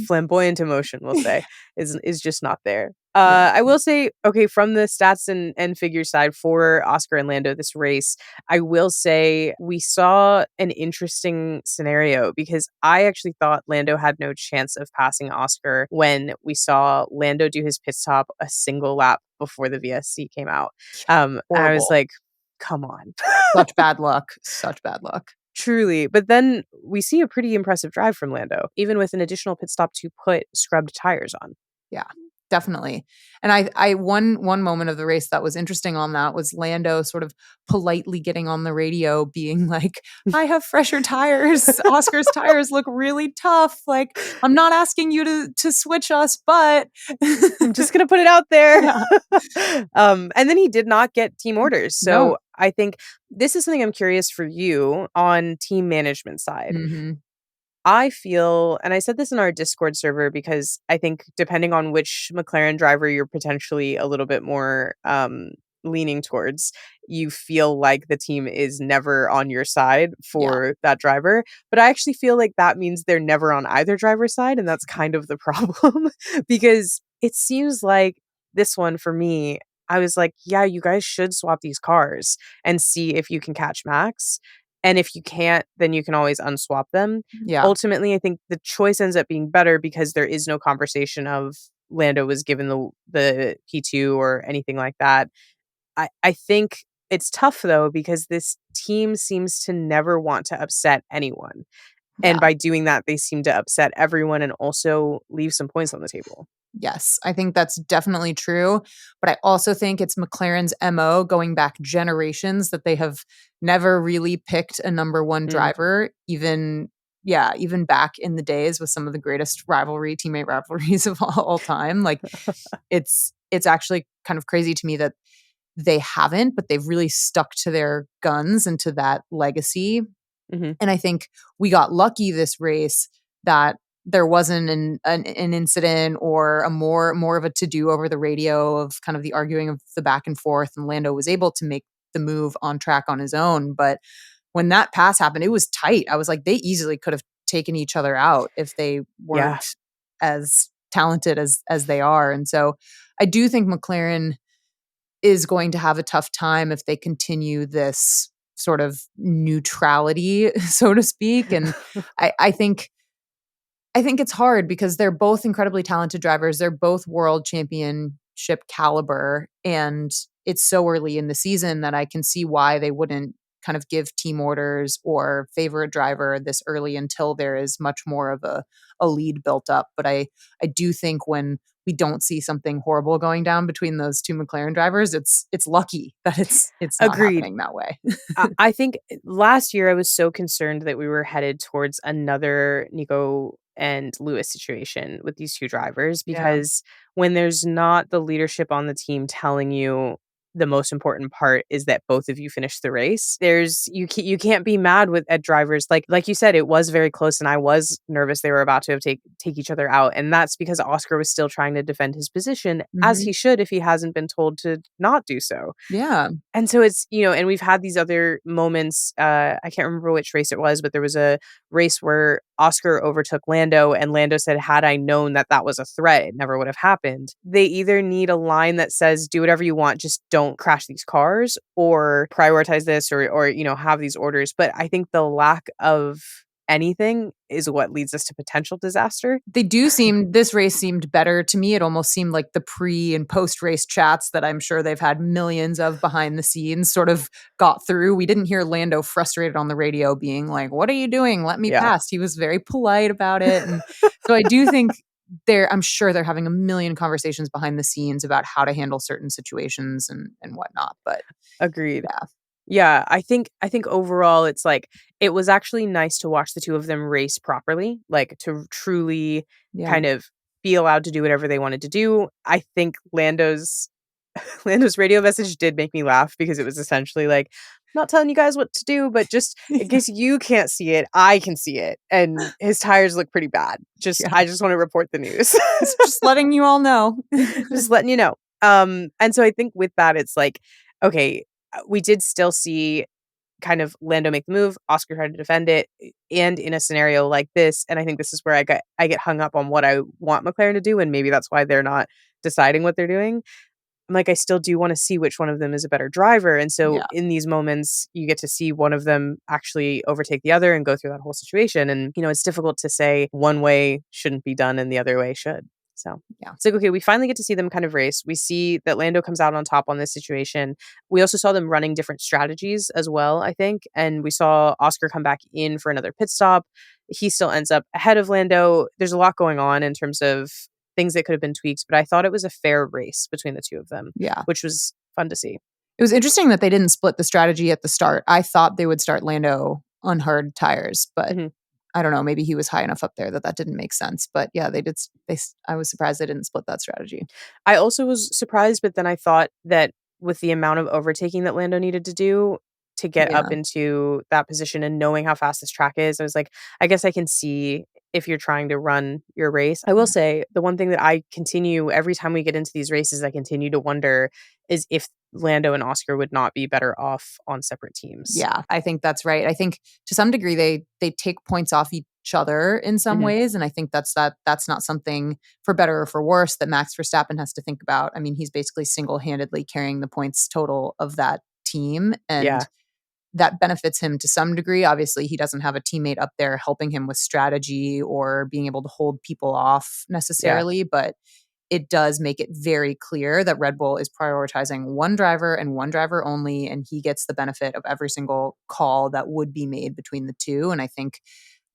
flamboyant emotion, we'll say, is just not there. I will say, okay, from the stats and figure side for Oscar and Lando this race, I will say we saw an interesting scenario because I actually thought Lando had no chance of passing Oscar when we saw Lando do his pit stop a single lap before the VSC came out. And I was like, come on. Such bad luck. Such bad luck. Truly. But then we see a pretty impressive drive from Lando, even with an additional pit stop to put scrubbed tires on. Yeah, definitely. And I one moment of the race that was interesting on that was Lando sort of politely getting on the radio being like, I have fresher tires. Oscar's tires look really tough. Like, I'm not asking you to switch us, but I'm just going to put it out there. Yeah. And then he did not get team orders. So no. I think this is something I'm curious for you on team management side. Mm-hmm. I feel, and I said this in our Discord server because I think depending on which McLaren driver you're potentially a little bit more leaning towards, you feel like the team is never on your side for that driver. But I actually feel like that means they're never on either driver's side. And that's kind of the problem because it seems like this one for me, I was like, yeah, you guys should swap these cars and see if you can catch Max. And if you can't, then you can always unswap them. Yeah. Ultimately, I think the choice ends up being better because there is no conversation of Lando was given the P2 or anything like that. I think it's tough, though, because this team seems to never want to upset anyone. And by doing that, they seem to upset everyone and also leave some points on the table. Yes, I think that's definitely true. But I also think it's McLaren's MO going back generations that they have never really picked a number one Mm. driver, even back in the days with some of the greatest teammate rivalries of all time. Like it's actually kind of crazy to me that they haven't, but they've really stuck to their guns and to that legacy. Mhm. And I think we got lucky this race that there wasn't an incident or a more of a to do over the radio of kind of the arguing of the back and forth, and Lando was able to make the move on track on his own. But when that pass happened, it was tight. I was like, they easily could have taken each other out if they Yeah. weren't as talented as they are. And so I do think McLaren is going to have a tough time if they continue this sort of neutrality, so to speak. And I think it's hard because they're both incredibly talented drivers. They're both world championship caliber. And it's so early in the season that I can see why they wouldn't kind of give team orders or favor a driver this early until there is much more of a lead built up. But I do think when we don't see something horrible going down between those two McLaren drivers, it's lucky that it's not Agreed. happening that way. I think last year I was so concerned that we were headed towards another Nico and Lewis situation with these two drivers, Yeah. because when there's not the leadership on the team telling you the most important part is that both of you finish the race, you can't be mad with at drivers, like you said, it was very close and I was nervous they were about to take each other out, and that's because Oscar was still trying to defend his position, as he Mhm. should if he hasn't been told to not do so. Yeah. And so it's, and we've had these other moments. I can't remember which race it was, but there was a race where Oscar overtook Lando, and Lando said, "Had I known that that was a threat, it never would have happened." They either need a line that says, "Do whatever you want, just don't crash these cars," or prioritize this, or have these orders. But I think the lack of anything is what leads us to potential disaster. This race seemed better to me. It almost seemed like the pre and post race chats that I'm sure they've had millions of behind the scenes sort of got through. We didn't hear Lando frustrated on the radio being like, "What are you doing? Let me Yeah. pass." He was very polite about it. And so I do think I'm sure they're having a million conversations behind the scenes about how to handle certain situations and whatnot. But Agreed. yeah, Yeah, I think overall it's like it was actually nice to watch the two of them race properly, like to truly yeah. kind of be allowed to do whatever they wanted to do. I think Lando's radio message did make me laugh because it was essentially like, "I'm not telling you guys what to do, but just in case you can't see it, I can see it. And his tires look pretty bad. Yeah. I just want to report the news." Just letting you all know. Just letting you know. And so I think with that, it's like, okay, we did still see kind of Lando make the move, Oscar tried to defend it, and in a scenario like this, and I think this is where I get hung up on what I want McLaren to do, and maybe that's why they're not deciding what they're doing. I'm like, I still do want to see which one of them is a better driver. And so Yeah. in these moments, you get to see one of them actually overtake the other and go through that whole situation. And, it's difficult to say one way shouldn't be done and the other way should. So Yeah. it's like, okay, we finally get to see them kind of race. We see that Lando comes out on top on this situation. We also saw them running different strategies as well, I think. And we saw Oscar come back in for another pit stop. He still ends up ahead of Lando. There's a lot going on in terms of things that could have been tweaks, but I thought it was a fair race between the two of them, Yeah. which was fun to see. It was interesting that they didn't split the strategy at the start. I thought they would start Lando on hard tires, but Mhm. I don't know. Maybe he was high enough up there that didn't make sense. But yeah, they did. I was surprised they didn't split that strategy. I also was surprised, but then I thought that with the amount of overtaking that Lando needed to do to get up Yeah, into that position and knowing how fast this track is, I was like, I guess I can see if you're trying to run your race. I will yeah, say the one thing that I continue every time we get into these races, I continue to wonder is if Lando and Oscar would not be better off on separate teams. yeah. I think that's right. I think to some degree they take points off each other in some Mhm. ways, and I think that's not something for better or for worse that Max Verstappen has to think about. I mean, he's basically single handedly carrying the points total of that team, and Yeah. that benefits him to some degree. Obviously, he doesn't have a teammate up there helping him with strategy or being able to hold people off Yeah. necessarily, but it does make it very clear that Red Bull is prioritizing one driver and one driver only, and he gets the benefit of every single call that would be made between the two. And I think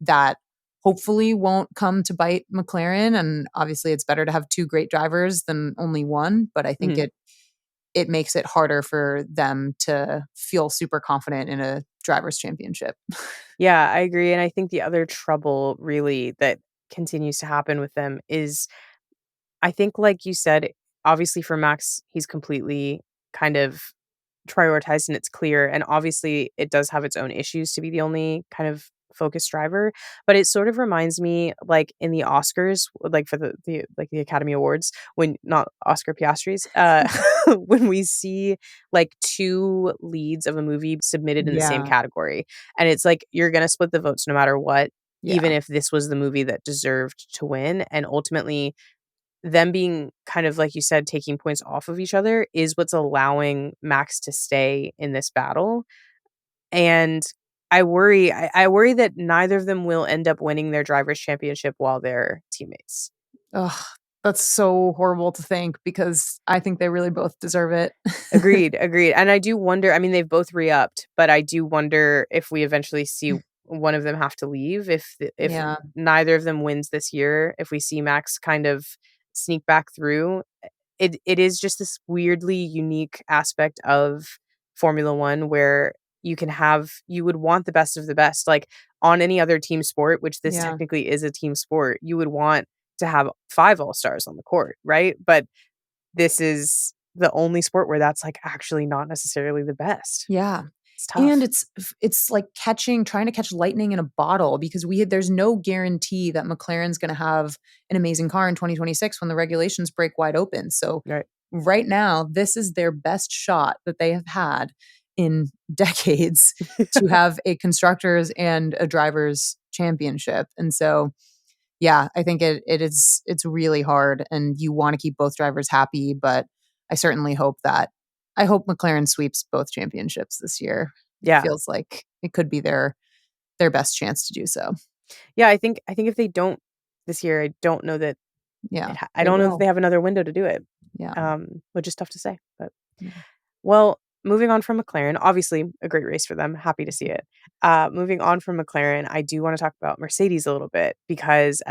that hopefully won't come to bite McLaren. And obviously, it's better to have two great drivers than only one. But I think Mhm. it makes it harder for them to feel super confident in a drivers' championship. Yeah, I agree, and I think the other trouble really that continues to happen with them is I think, like you said, obviously for Max, he's completely kind of prioritized and it's clear. And obviously, it does have its own issues to be the only kind of focused driver. But it sort of reminds me, like in the Oscars, like for the Academy Awards, when not Oscar Piastris, when we see like two leads of a movie submitted in the same Yeah. category, and it's like you're gonna split the votes no matter what. Even Yeah. if this was the movie that deserved to win. And ultimately, them being kind of like you said, taking points off of each other is what's allowing Max to stay in this battle. And I worry that neither of them will end up winning their drivers' championship while they're teammates. Ugh, that's so horrible to think because I think they really both deserve it. Agreed, agreed. And I do wonder, I mean, they've both re-upped, but I do wonder if we eventually see one of them have to leave if Yeah. neither of them wins this year, if we see Max kind of sneak back through. It is just this weirdly unique aspect of Formula 1 where you would want the best of the best. Like on any other team sport, which this Yeah. technically is a team sport, you would want to have 5 all-stars on the court, right? But this is the only sport where that's, like, actually not necessarily the best. Yeah. It's And tough. it's like trying to catch lightning in a bottle because there's no guarantee that McLaren's gonna have an amazing car in 2026 when the regulations break wide open. So Right. right now, this is their best shot that they have had in decades to have a constructors and a drivers championship. And so, yeah, I think it's really hard and you want to keep both drivers happy, but I certainly hope that I hope McLaren sweeps both championships this year. Yeah. Feels like it could be their best chance to do so. Yeah, I think if they don't this year, I don't know that Yeah, I they don't know if they will. have another window to do it, Yeah. which is tough to say, but Yeah. well, moving on from McLaren, obviously a great race for them, happy to see it. Moving on from McLaren, I do wanna talk about Mercedes a little bit because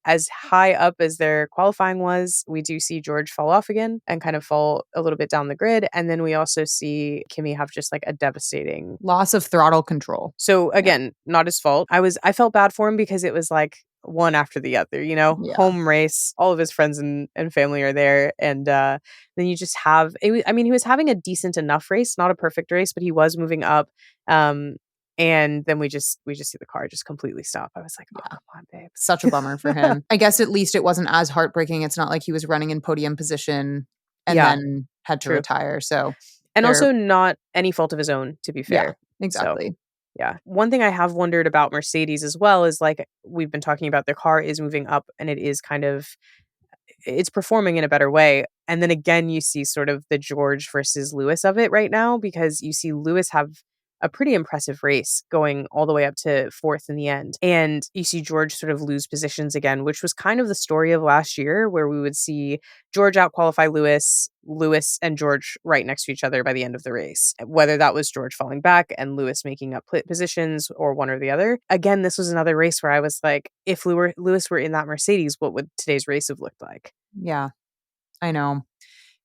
as high up as their qualifying was, we do see George fall off again and kind of fall a little bit down the grid, and then we also see Kimi have just, like, a devastating. Loss of throttle control. So, Yeah. again, not his fault. I felt bad for him because it was, like, one after the other, you know? Yeah. Home race, all of his friends and family are there, and, then you just have I mean, he was having a decent enough race, not a perfect race, but he was moving up, um, and then we just see the car just completely stop. I was like, "Oh, Yeah. come on, babe." Such a bummer for him. I guess at least it wasn't as heartbreaking. It's not like he was running in podium position and Yeah, then had to true. retire. So And they're also not any fault of his own, to be yeah, fair. So, exactly. yeah. One thing I have wondered about Mercedes as well is, like, we've been talking about their car is moving up and it is kind of it's performing in a better way. And then again, you see sort of the George versus Lewis of it right now because you see Lewis have a pretty impressive race going all the way up to fourth in the end. And you see George sort of lose positions again, which was kind of the story of last year, where we would see George outqualify Lewis, Lewis and George right next to each other by the end of the race, whether that was George falling back and Lewis making up positions or one or the other. Again, this was another race where I was like, if Lewis were in that Mercedes, what would today's race have looked like? Yeah, I know.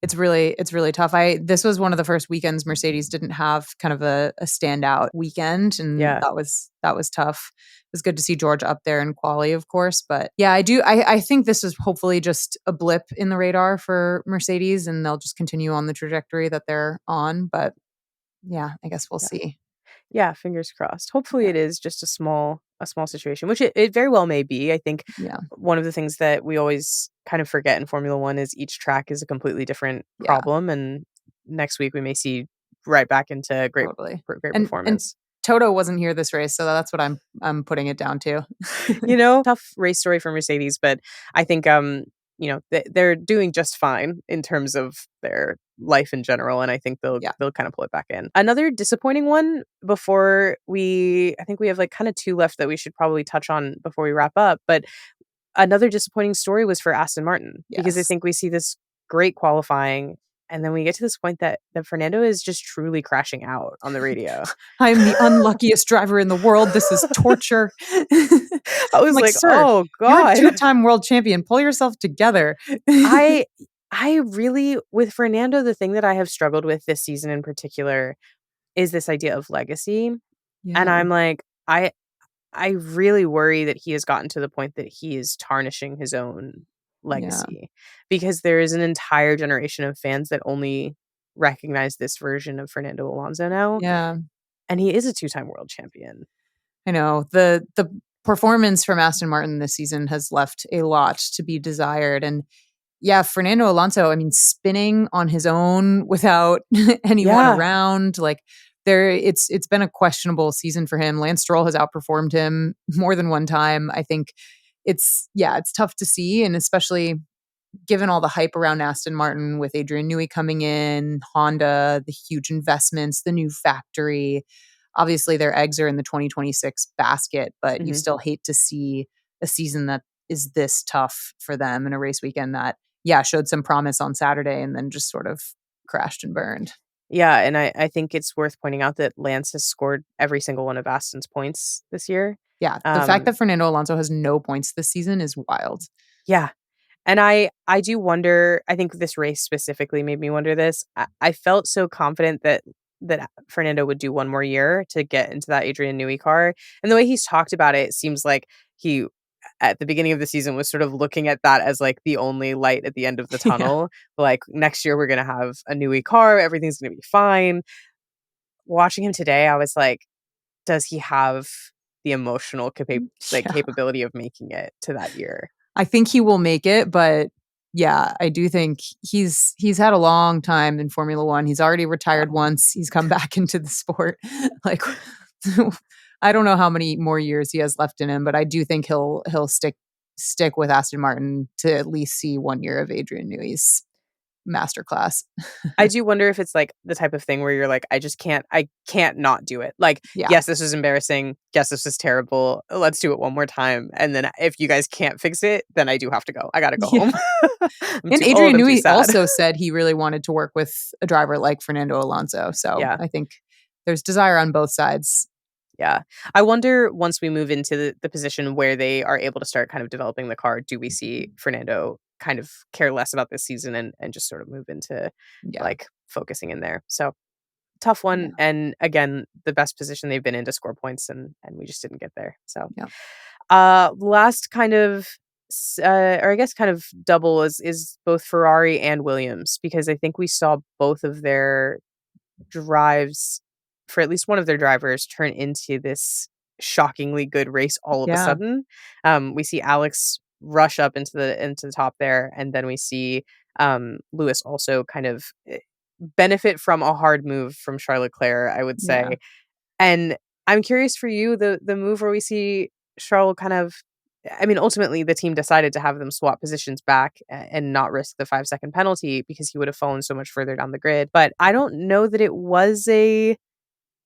It's really tough. I This was one of the first weekends Mercedes didn't have kind of a standout weekend, and Yeah. that was tough. It was good to see George up there in quali, of course, but yeah, I think this is hopefully just a blip in the radar for Mercedes, and they'll just continue on the trajectory that they're on. But yeah, I guess we'll Yeah. see. Yeah, fingers crossed. Hopefully Yeah, it is just a small situation, which it very well may be. I think yeah, one of the things that we always kind of forget in Formula 1 is each track is a completely different yeah, problem, and next week we may see right back into totally. great And performance. Toto wasn't here this race, so that's what I'm putting it down to. You know, tough race story for Mercedes, but I think you know, they're doing just fine in terms of their life in general, and I think Yeah. they'll kind of pull it back in. Another disappointing one before I think we have like kind of two left that we should probably touch on before we wrap up, but another disappointing story was for Aston Martin because I Yes. think we see this great qualifying. And then we get to this point that Fernando is just truly crashing out on the radio. I am the unluckiest driver in the world. This is torture. I I'm was like, like, sir, "Oh you're a god." two-time world champion. Pull yourself together. I I really with Fernando, the thing that I have struggled with this season in particular is this idea of legacy. And Yeah, I'm like, I really worry that he has gotten to the point that he is tarnishing his own yeah, legacy because there is an entire generation of fans that only recognize this version of Fernando Alonso now, yeah. and he is a two-time world champion. I know. The performance from Aston Martin this season has left a lot to be desired. And yeah, Fernando Alonso, I mean, spinning on his own without anyone Yeah. around, like it's been a questionable season for him. Lance Stroll has outperformed him more than one time. I think it's tough to see, and especially given all the hype around Aston Martin with Adrian Newey coming in, Honda, the huge investments, the new factory. Obviously, their eggs are in the 2026 basket, but you Mhm. still hate to see a season that is this tough for them in a race weekend that, yeah, showed some promise on Saturday and then just sort of crashed and burned. Yeah, and I think it's worth pointing out that Lance has scored every single one of Aston's points this year. Yeah, the fact Um, that Fernando Alonso has no points this season is wild. yeah, and I do wonder, I think this race specifically made me wonder this. I felt so confident that Fernando would do one more year to get into that Adrian Newey car, and the way he's talked about it, it seems like he, at the beginning of the season, was sort of looking at that as, like, the only light at the end of the Yeah. tunnel. Like, next year, we're gonna have a Newey car, everything's gonna be fine. Watching him today, I was like, does he have the emotional Yeah. capability of making it to that year? I think he will make it, but yeah, I do think he's had a long time in Formula 1. He's already retired Yeah. once. He's come back into the sport. Like I don't know how many more years he has left in him, but I do think he'll stick with Aston Martin to at least see 1 year of Adrian Newey's masterclass. I do wonder if it's, like, the type of thing where you're like, I can't not do it." Like, Yeah. "Yes, this was embarrassing. Yes, this was terrible. Let's do it one more time, and then if you guys can't fix it, then I do have to go. I gotta go Yeah. home. I'm And too old, Adrian I'm too Newey sad." also said he really wanted to work with a driver like Fernando Alonso. So Yeah. I think there's desire on both sides. Yeah. I wonder once we move into the position where they are able to start kind of developing the car, do we see Fernando kind of care less about this season and just sort of move into Yeah. like focusing in there? So tough one. Yeah. And again, the best position they've been in to score points and we just didn't get there. So Yeah. last kind of or I guess kind of double is both Ferrari and Williams because I think we saw both of their drives for at least one of their drivers turn into this shockingly good race all of a Yeah. sudden. We see Alex rush up into the top there, and then we see Lewis also kind of benefit from a hard move from Charles Leclerc, I would Yeah. say. And I'm curious for you, the move where we see Charles kind of I mean, ultimately, the team decided to have them swap positions back and not risk the 5-second penalty because he would have fallen so much further down the grid. But I don't know that it was a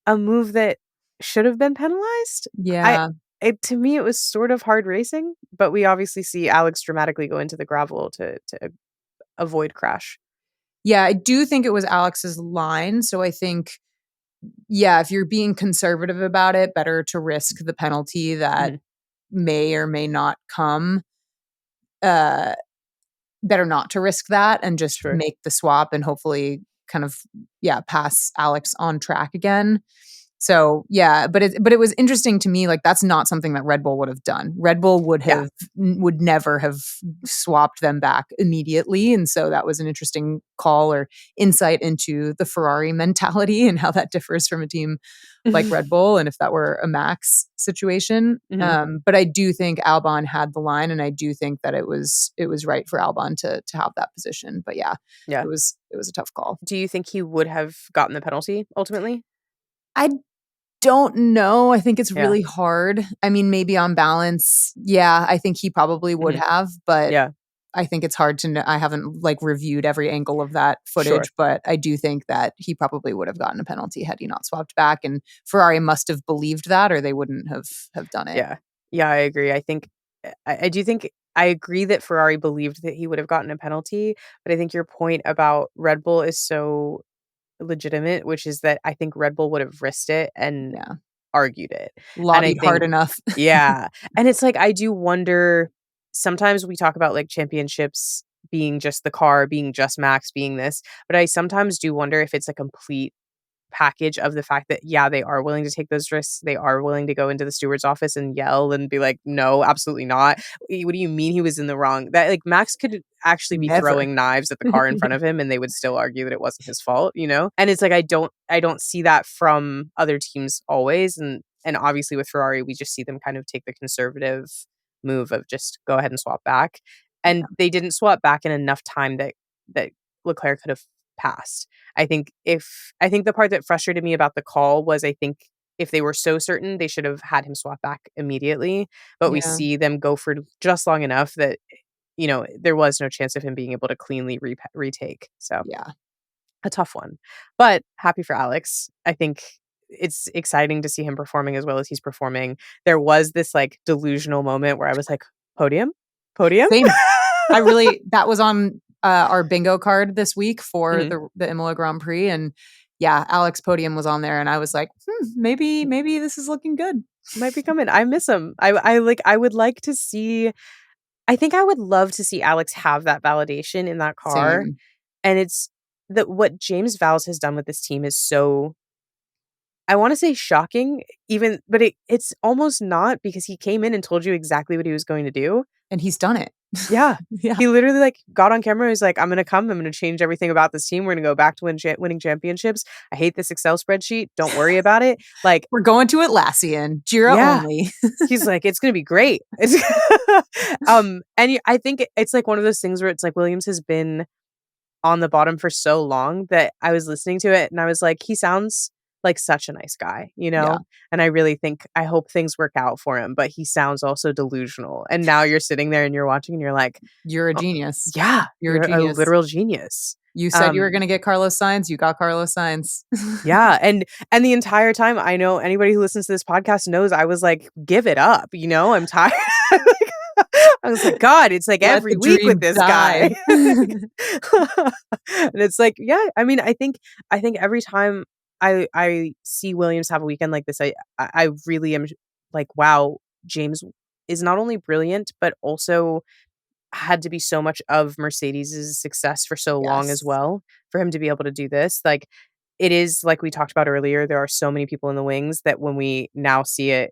move that should have been penalized. I Yeah. to me, it was sort of hard racing, but we obviously see Alex dramatically go into the gravel to avoid crash. Yeah, I do think it was Alex's line, so I think, yeah, if you're being conservative about it, better to risk the penalty that Mhm. may or may not come. Uh, Better not to risk that and just Sure. make the swap and hopefully kind of, yeah, pass Alex on track again. So, yeah, but it was interesting to me, like, that's not something that Red Bull would have done. Red Bull Yeah. would never have swapped them back immediately, and so that was an interesting call or insight into the Ferrari mentality and how that differs from a team like Red Bull, and if that were a Max situation. Mhm. But I do think Albon had the line, and I do think that it was right for Albon to have that position. But yeah, Yeah. it was a tough call. Do you think he would have gotten the penalty ultimately? I don't know. I think it's Yeah. really hard. I mean, maybe on balance, yeah, I think he probably would Mhm. have, but Yeah. I think it's hard to know. I haven't like reviewed every angle of that Sure. footage, but I do think that he probably would have gotten a penalty had he not swapped back. And Ferrari must have believed that, or they wouldn't have done it. Yeah. Yeah, I agree. I think I do think I agree that Ferrari believed that he would have gotten a penalty, but I think your point about Red Bull is so legitimate, which is that I think Red Bull would have risked it and Yeah. argued it. And I Lobbied hard think, enough. yeah. And it's like, I do wonder, sometimes we talk about like championships being just the car, being just Max, being this, but I sometimes do wonder if it's a complete package of the fact that, yeah, they are willing to take those risks. They are willing to go into the steward's office and yell and be like, no, absolutely not. What do you mean he was in the wrong? That like Max could actually be Never. throwing knives at the car in front of him and they would still argue that it wasn't his fault, you know? And it's like, I don't see that from other teams always. And obviously with Ferrari, we just see them kind of take the conservative move of just go ahead and swap back. Yeah. And they didn't swap back in enough time that Leclerc could have passed. I think the part that frustrated me about the call was, I think if they were so certain, they should have had him swap back immediately. But we Yeah. see them go for just long enough that, there was no chance of him being able to cleanly retake. So Yeah. a tough one, but happy for Alex. I think it's exciting to see him performing as well as he's performing. There was this like delusional moment where I was like, podium, podium. Same. That was on our bingo card this week for Mhm. the Imola Grand Prix. And yeah, Alex Podium was on there. And I was like, maybe this is looking good. Might be coming. I miss him. I would like to see, I think I would love to see Alex have that validation in that car. Same. And it's that what James Vowles has done with this team is so, I want to say shocking, but it's almost not, because he came in and told you exactly what he was going to do. And he's done it. Yeah. Yeah. He literally like got on camera. He's like, I'm going to change everything about this team. We're going to go back to winning championships. I hate this Excel spreadsheet. Don't worry about it. Like, We're going to Atlassian, Jira yeah. only. He's like, it's going to be great. I think it's like one of those things where it's like Williams has been on the bottom for so long that I was listening to it and I was like, he sounds like such a nice guy, Yeah. And I hope things work out for him, but he sounds also delusional. And now you're sitting there and you're watching and you're like, You're a "Oh, genius. yeah, You're a you're a genius. literal genius." You said you were going to get Carlos Sainz. You got Carlos Sainz. Yeah, and the entire time, I know anybody who listens to this podcast knows I was like, give it up, I'm tired. I was like, God, it's like Let every the week with dream this die. guy. And it's like, yeah, I mean, I think every time I see Williams have a weekend like this, I really am like, wow, James is not only brilliant, but also had to be so much of Mercedes' success for so long as Yes. well, for him to be able to do this. Like, it is like we talked about earlier, there are so many people in the wings that when we now see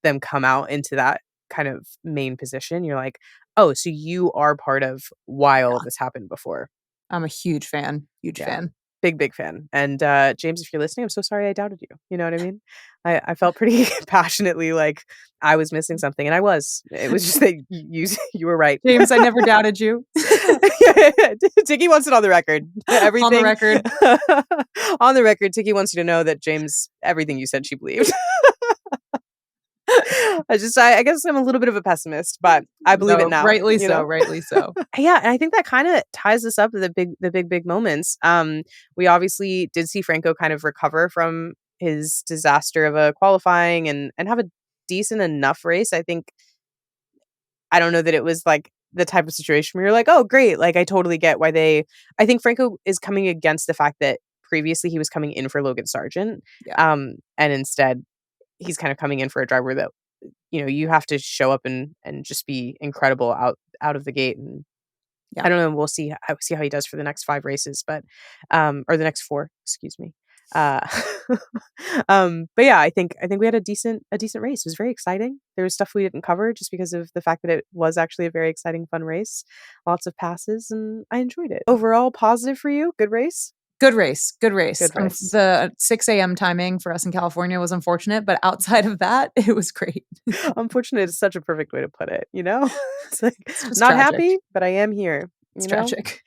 them come out into that kind of main position, you're like, oh, so you are part of why all of this happened before. I'm a huge fan. Huge Yeah. fan. Big fan. And James, if you're listening, I'm so sorry I doubted you. You know what I mean? I felt pretty passionately like I was missing something, and I was. It was just that you were right. James, I never doubted you. Tiggy wants it on the record. Everything On the record. on the record. Tiggy wants you to know that James, everything you said, she believed. I guess I'm a little bit of a pessimist, but I believe it now. Rightly so. Rightly so. Yeah, and I think that kind of ties us up to the big moments. We obviously did see Franco kind of recover from his disaster of a qualifying and have a decent enough race. I don't know that it was like the type of situation where you're like, oh, great. Like, I totally get why I think Franco is coming against the fact that previously he was coming in for Logan Sargent. Yeah. And instead he's kind of coming in for a driver that, you have to show up and just be incredible out of the gate. And Yeah. I don't know. We'll see how he does for the next 5 races, but or the next 4, excuse me. But yeah, I think we had a decent race. It was very exciting. There was stuff we didn't cover just because of the fact that it was actually a very exciting, fun race. Lots of passes, and I enjoyed it. Overall, positive for you. Good race. Good race. Good race. Good race. The 6 a.m. timing for us in California was unfortunate, but outside of that, it was great. Unfortunate is such a perfect way to put it, It's like, It's not tragic. happy, but I am here. It's tragic.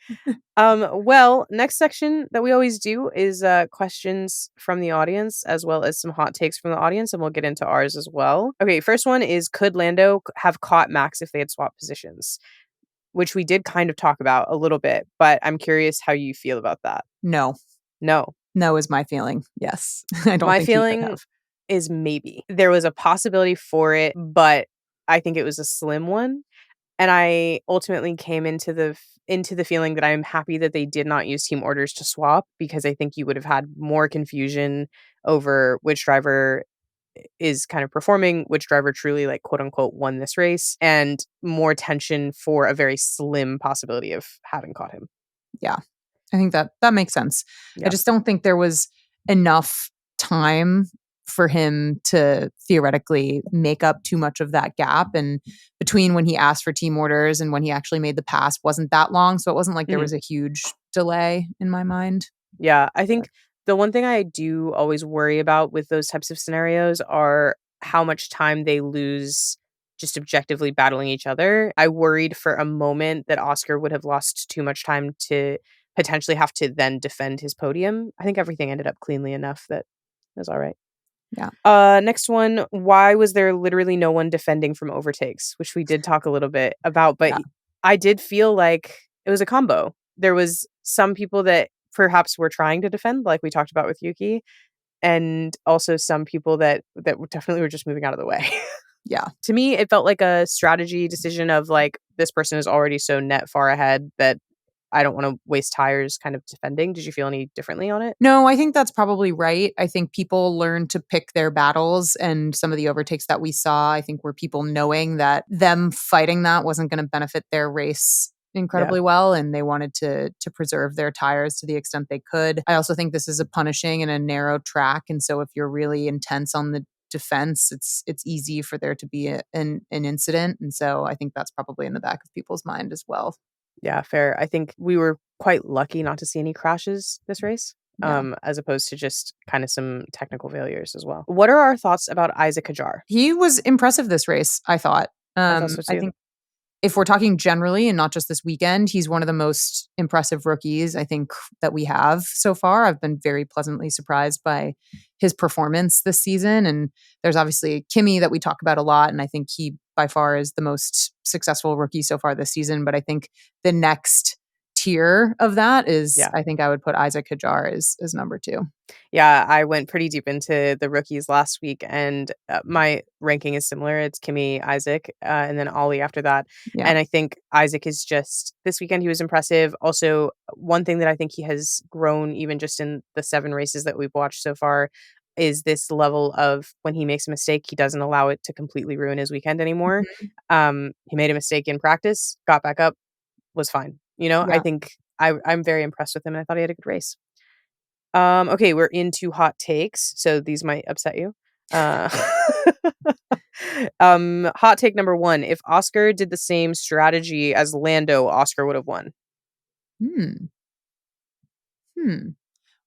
Well, next section that we always do is questions from the audience, as well as some hot takes from the audience, and we'll get into ours as well. Okay, first one is, could Lando have caught Max if they had swapped positions? Which we did kind of talk about a little bit, but I'm curious how you feel about that. No is my feeling. Yes. I don't my think he could feeling have. is maybe. There was a possibility for it, but I think it was a slim one. And I ultimately came into the feeling that I'm happy that they did not use team orders to swap, because I think you would have had more confusion over which driver is kind of performing, which driver truly, like, quote unquote, won this race, and more tension for a very slim possibility of having caught him. Yeah. I think that makes sense. I Yeah. just don't think there was enough time for him to theoretically make up too much of that gap. And between when he asked for team orders and when he actually made the pass wasn't that long. So it wasn't like there Mhm. was a huge delay in my mind. Yeah, I think the one thing I do always worry about with those types of scenarios are how much time they lose just objectively battling each other. I worried for a moment that Oscar would have lost too much time to potentially have to then defend his podium. I think everything ended up cleanly enough that it was all right. Yeah. Next one, why was there literally no one defending from overtakes? Which we did talk a little bit about, but Yeah. I did feel like it was a combo. There was some people that perhaps were trying to defend, like we talked about with Yuki, and also some people that definitely were just moving out of the way. Yeah. To me, it felt like a strategy decision of, like, this person is already so net far ahead that I don't want to waste tires kind of defending. Did you feel any differently on it? No, I think that's probably right. I think people learn to pick their battles, and some of the overtakes that we saw, I think, were people knowing that them fighting that wasn't going to benefit their race Yeah. incredibly well, and they wanted to preserve their tires to the extent they could. I also think this is a punishing and a narrow track, and so if you're really intense on the defense, it's easy for there to be an incident, and so I think that's probably in the back of people's mind as well. Yeah, fair. I think we were quite lucky not to see any crashes this race, Yeah. as opposed to just kind of some technical failures as well. What are our thoughts about Isaac Hajar? He was impressive this race, I thought. I thought so I too. think if we're talking generally and not just this weekend, he's one of the most impressive rookies I think that we have so far. I've been very pleasantly surprised by his performance this season. And there's obviously Kimi that we talk about a lot. And I think he by far is the most successful rookie so far this season. But I think the next tier of that is, Yeah. I think I would put Isaac Hajar as number two. Yeah, I went pretty deep into the rookies last week, and my ranking is similar. It's Kimi, Isaac, and then Ollie after that. Yeah. And I think Isaac is just, this weekend he was impressive. Also, one thing that I think he has grown even just in the 7 races that we've watched so far is this level of, when he makes a mistake, he doesn't allow it to completely ruin his weekend anymore. Mhm. He made a mistake in practice, got back up, was fine. I Yeah. think I'm very impressed with him, and I thought he had a good race. Okay, we're into hot takes, so these might upset you. Uh, hot take number 1, if Oscar did the same strategy as Lando, Oscar would have won. Hmm. Hmm.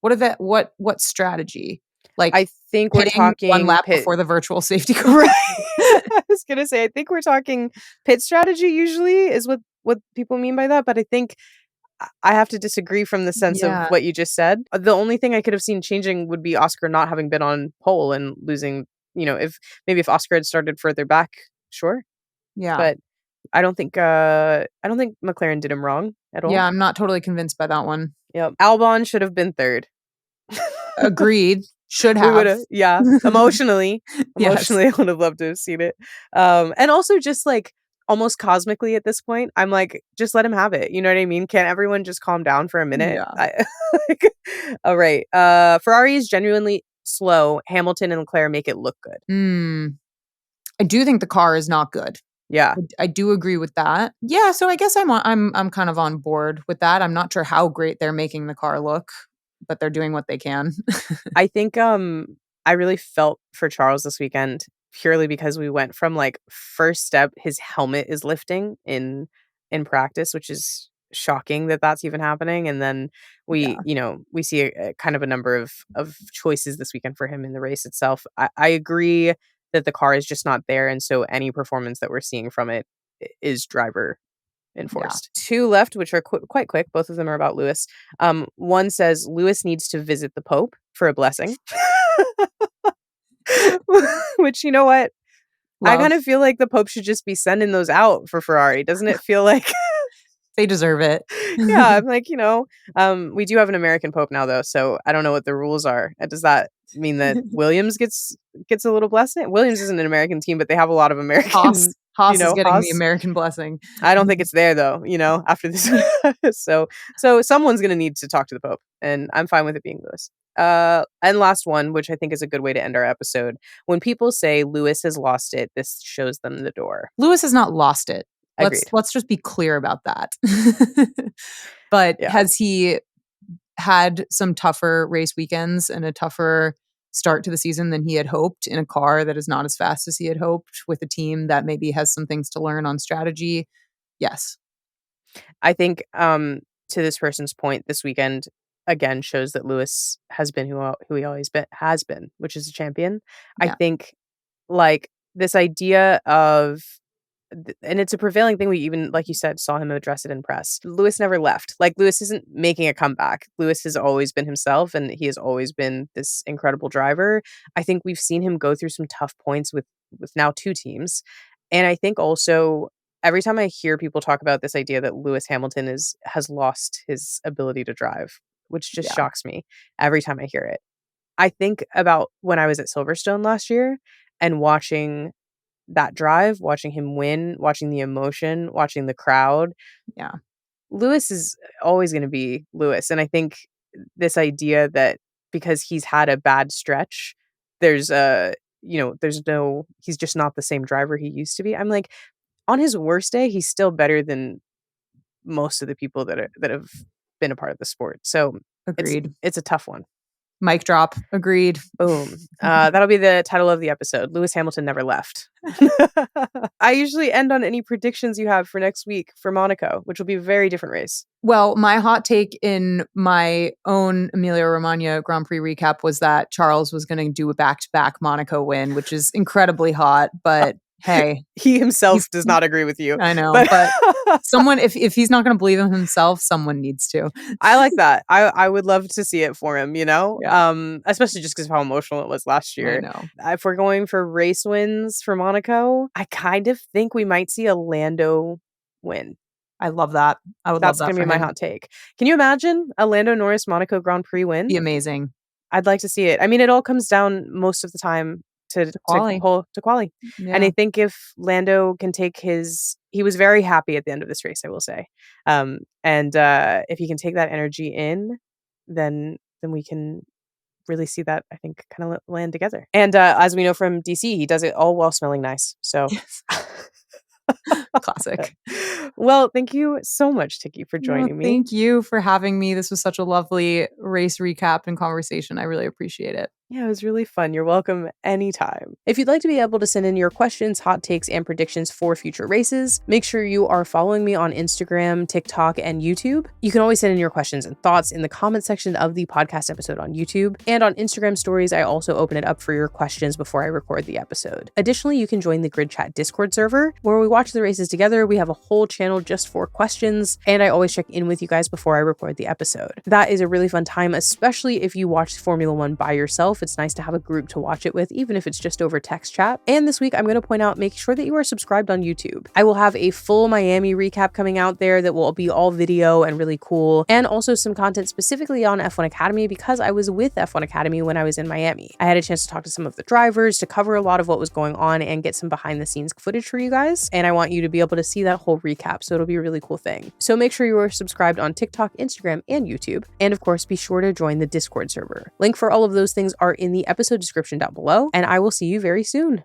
What strategy? Like I think we're pitting 1 talking lap pit. before the virtual safety car? Right. I was gonna say, I think we're talking pit strategy usually is what people mean by that, but I think I have to disagree from the sense of Yeah, what you just said. The only thing I could have seen changing would be Oscar not having been on pole and losing, if Oscar had started further back, sure. yeah. But I don't think McLaren did him wrong at all. Yeah, I'm not totally convinced by that one. Yep. Albon should have been 3rd. Agreed. Should We have. would have, yeah, emotionally. Yes. Emotionally, I would have loved to have seen it. And also just, like, almost cosmically at this point, I'm like, just let him have it. You know what I mean? Can't everyone just calm down for a minute? Yeah. Like, all right. Ferrari is genuinely slow. Hamilton and Leclerc make it look good. Mm. I do think the car is not good. Yeah. I do agree with that. Yeah, so I guess I'm kind of on board with that. I'm not sure how great they're making the car look, but they're doing what they can. I think I really felt for Charles this weekend, purely because we went from, like, first step, his helmet is lifting in practice, which is shocking that that's even happening, and then Yeah. we see a kind of a number of choices this weekend for him in the race itself. I agree that the car is just not there, and so any performance that we're seeing from it is driver Yeah. enforced. 2 left, which are quite quick. Both of them are about Lewis. One says Lewis needs to visit the Pope for a blessing. Which, you know what? I Love. kind of feel like the Pope should just be sending those out for Ferrari. Doesn't it feel like They deserve it. yeah, I'm like, we do have an American Pope now though, so I don't know what the rules are. Does that mean that Williams gets a little blessing? Williams isn't an American team, but they have a lot of Haas. American Haas is getting the American blessing. I don't think it's there though, after this. so someone's going to need to talk to the Pope, and I'm fine with it being Lewis. And last one, which I think is a good way to end our episode. When people say Lewis has lost it, this shows them the door. Lewis has not lost it. Agreed. Let's just be clear about that. But has he had some tougher race weekends and a tougher start to the season than he had hoped in a car that is not as fast as he had hoped, with a team that maybe has some things to learn on strategy? Yes. I think to this person's point, this weekend again shows that Lewis has been who he always has been, which is a champion. Yeah. I think like this idea of, and it's a prevailing thing. We even, like you said, saw him address it in press. Lewis never left. Like, Lewis isn't making a comeback. Lewis has always been himself, and he has always been this incredible driver. I think we've seen him go through some tough points with now 2 teams. And I think also every time I hear people talk about this idea that Lewis Hamilton has lost his ability to drive, which just shocks me every time I hear it. I think about when I was at Silverstone last year and watching that drive, watching him win, watching the emotion, watching the crowd. Yeah. Lewis is always going to be Lewis. And I think this idea that because he's had a bad stretch, he's just not the same driver he used to be. I'm like, on his worst day, he's still better than most of the people that have been a part of the sport. So agreed. It's a tough one. Mic drop. Agreed. Boom. That'll be the title of the episode. Lewis Hamilton never left. I usually end on any predictions you have for next week for Monaco, which will be a very different race. Well, my hot take in my own Emilia-Romagna Grand Prix recap was that Charles was going to do a back-to-back Monaco win, which is incredibly hot, but hey. He himself does not agree with you. I know, but someone, if he's not going to believe in himself, someone needs to. I like that. I would love to see it for him, Yeah. Especially just because of how emotional it was last year. I know. If we're going for race wins for Monaco, I kind of think we might see a Lando win. I love that. I would love that. That's going to be my hot take. Can you imagine a Lando Norris Monaco Grand Prix win? Be amazing. I'd like to see it. I mean, it all comes down most of the time to quali. Yeah. And I think if Lando can take he was very happy at the end of this race, I will say. And if he can take that energy in, then we can really see that, I think, kind of land together. And as we know from DC, he does it all while smelling nice. So classic. Well, thank you so much, Tiggy, for joining me. Thank you for having me. This was such a lovely race recap and conversation. I really appreciate it. Yeah, it was really fun. You're welcome anytime. If you'd like to be able to send in your questions, hot takes, and predictions for future races, make sure you are following me on Instagram, TikTok, and YouTube. You can always send in your questions and thoughts in the comment section of the podcast episode on YouTube. And on Instagram stories, I also open it up for your questions before I record the episode. Additionally, you can join the Grid Chat Discord server where we watch the races together. We have a whole channel just for questions, and I always check in with you guys before I record the episode. That is a really fun time, especially if you watch Formula One by yourself. It's nice to have a group to watch it with, even if it's just over text chat. And this week, I'm going to point out, make sure that you are subscribed on YouTube. I will have a full Miami recap coming out there that will be all video and really cool, and also some content specifically on F1 Academy because I was with F1 Academy when I was in Miami. I had a chance to talk to some of the drivers, to cover a lot of what was going on and get some behind the scenes footage for you guys. And I want you to be able to see that whole recap. So it'll be a really cool thing. So make sure you are subscribed on TikTok, Instagram, and YouTube. And of course, be sure to join the Discord server. Link for all of those things are in the episode description down below, and I will see you very soon.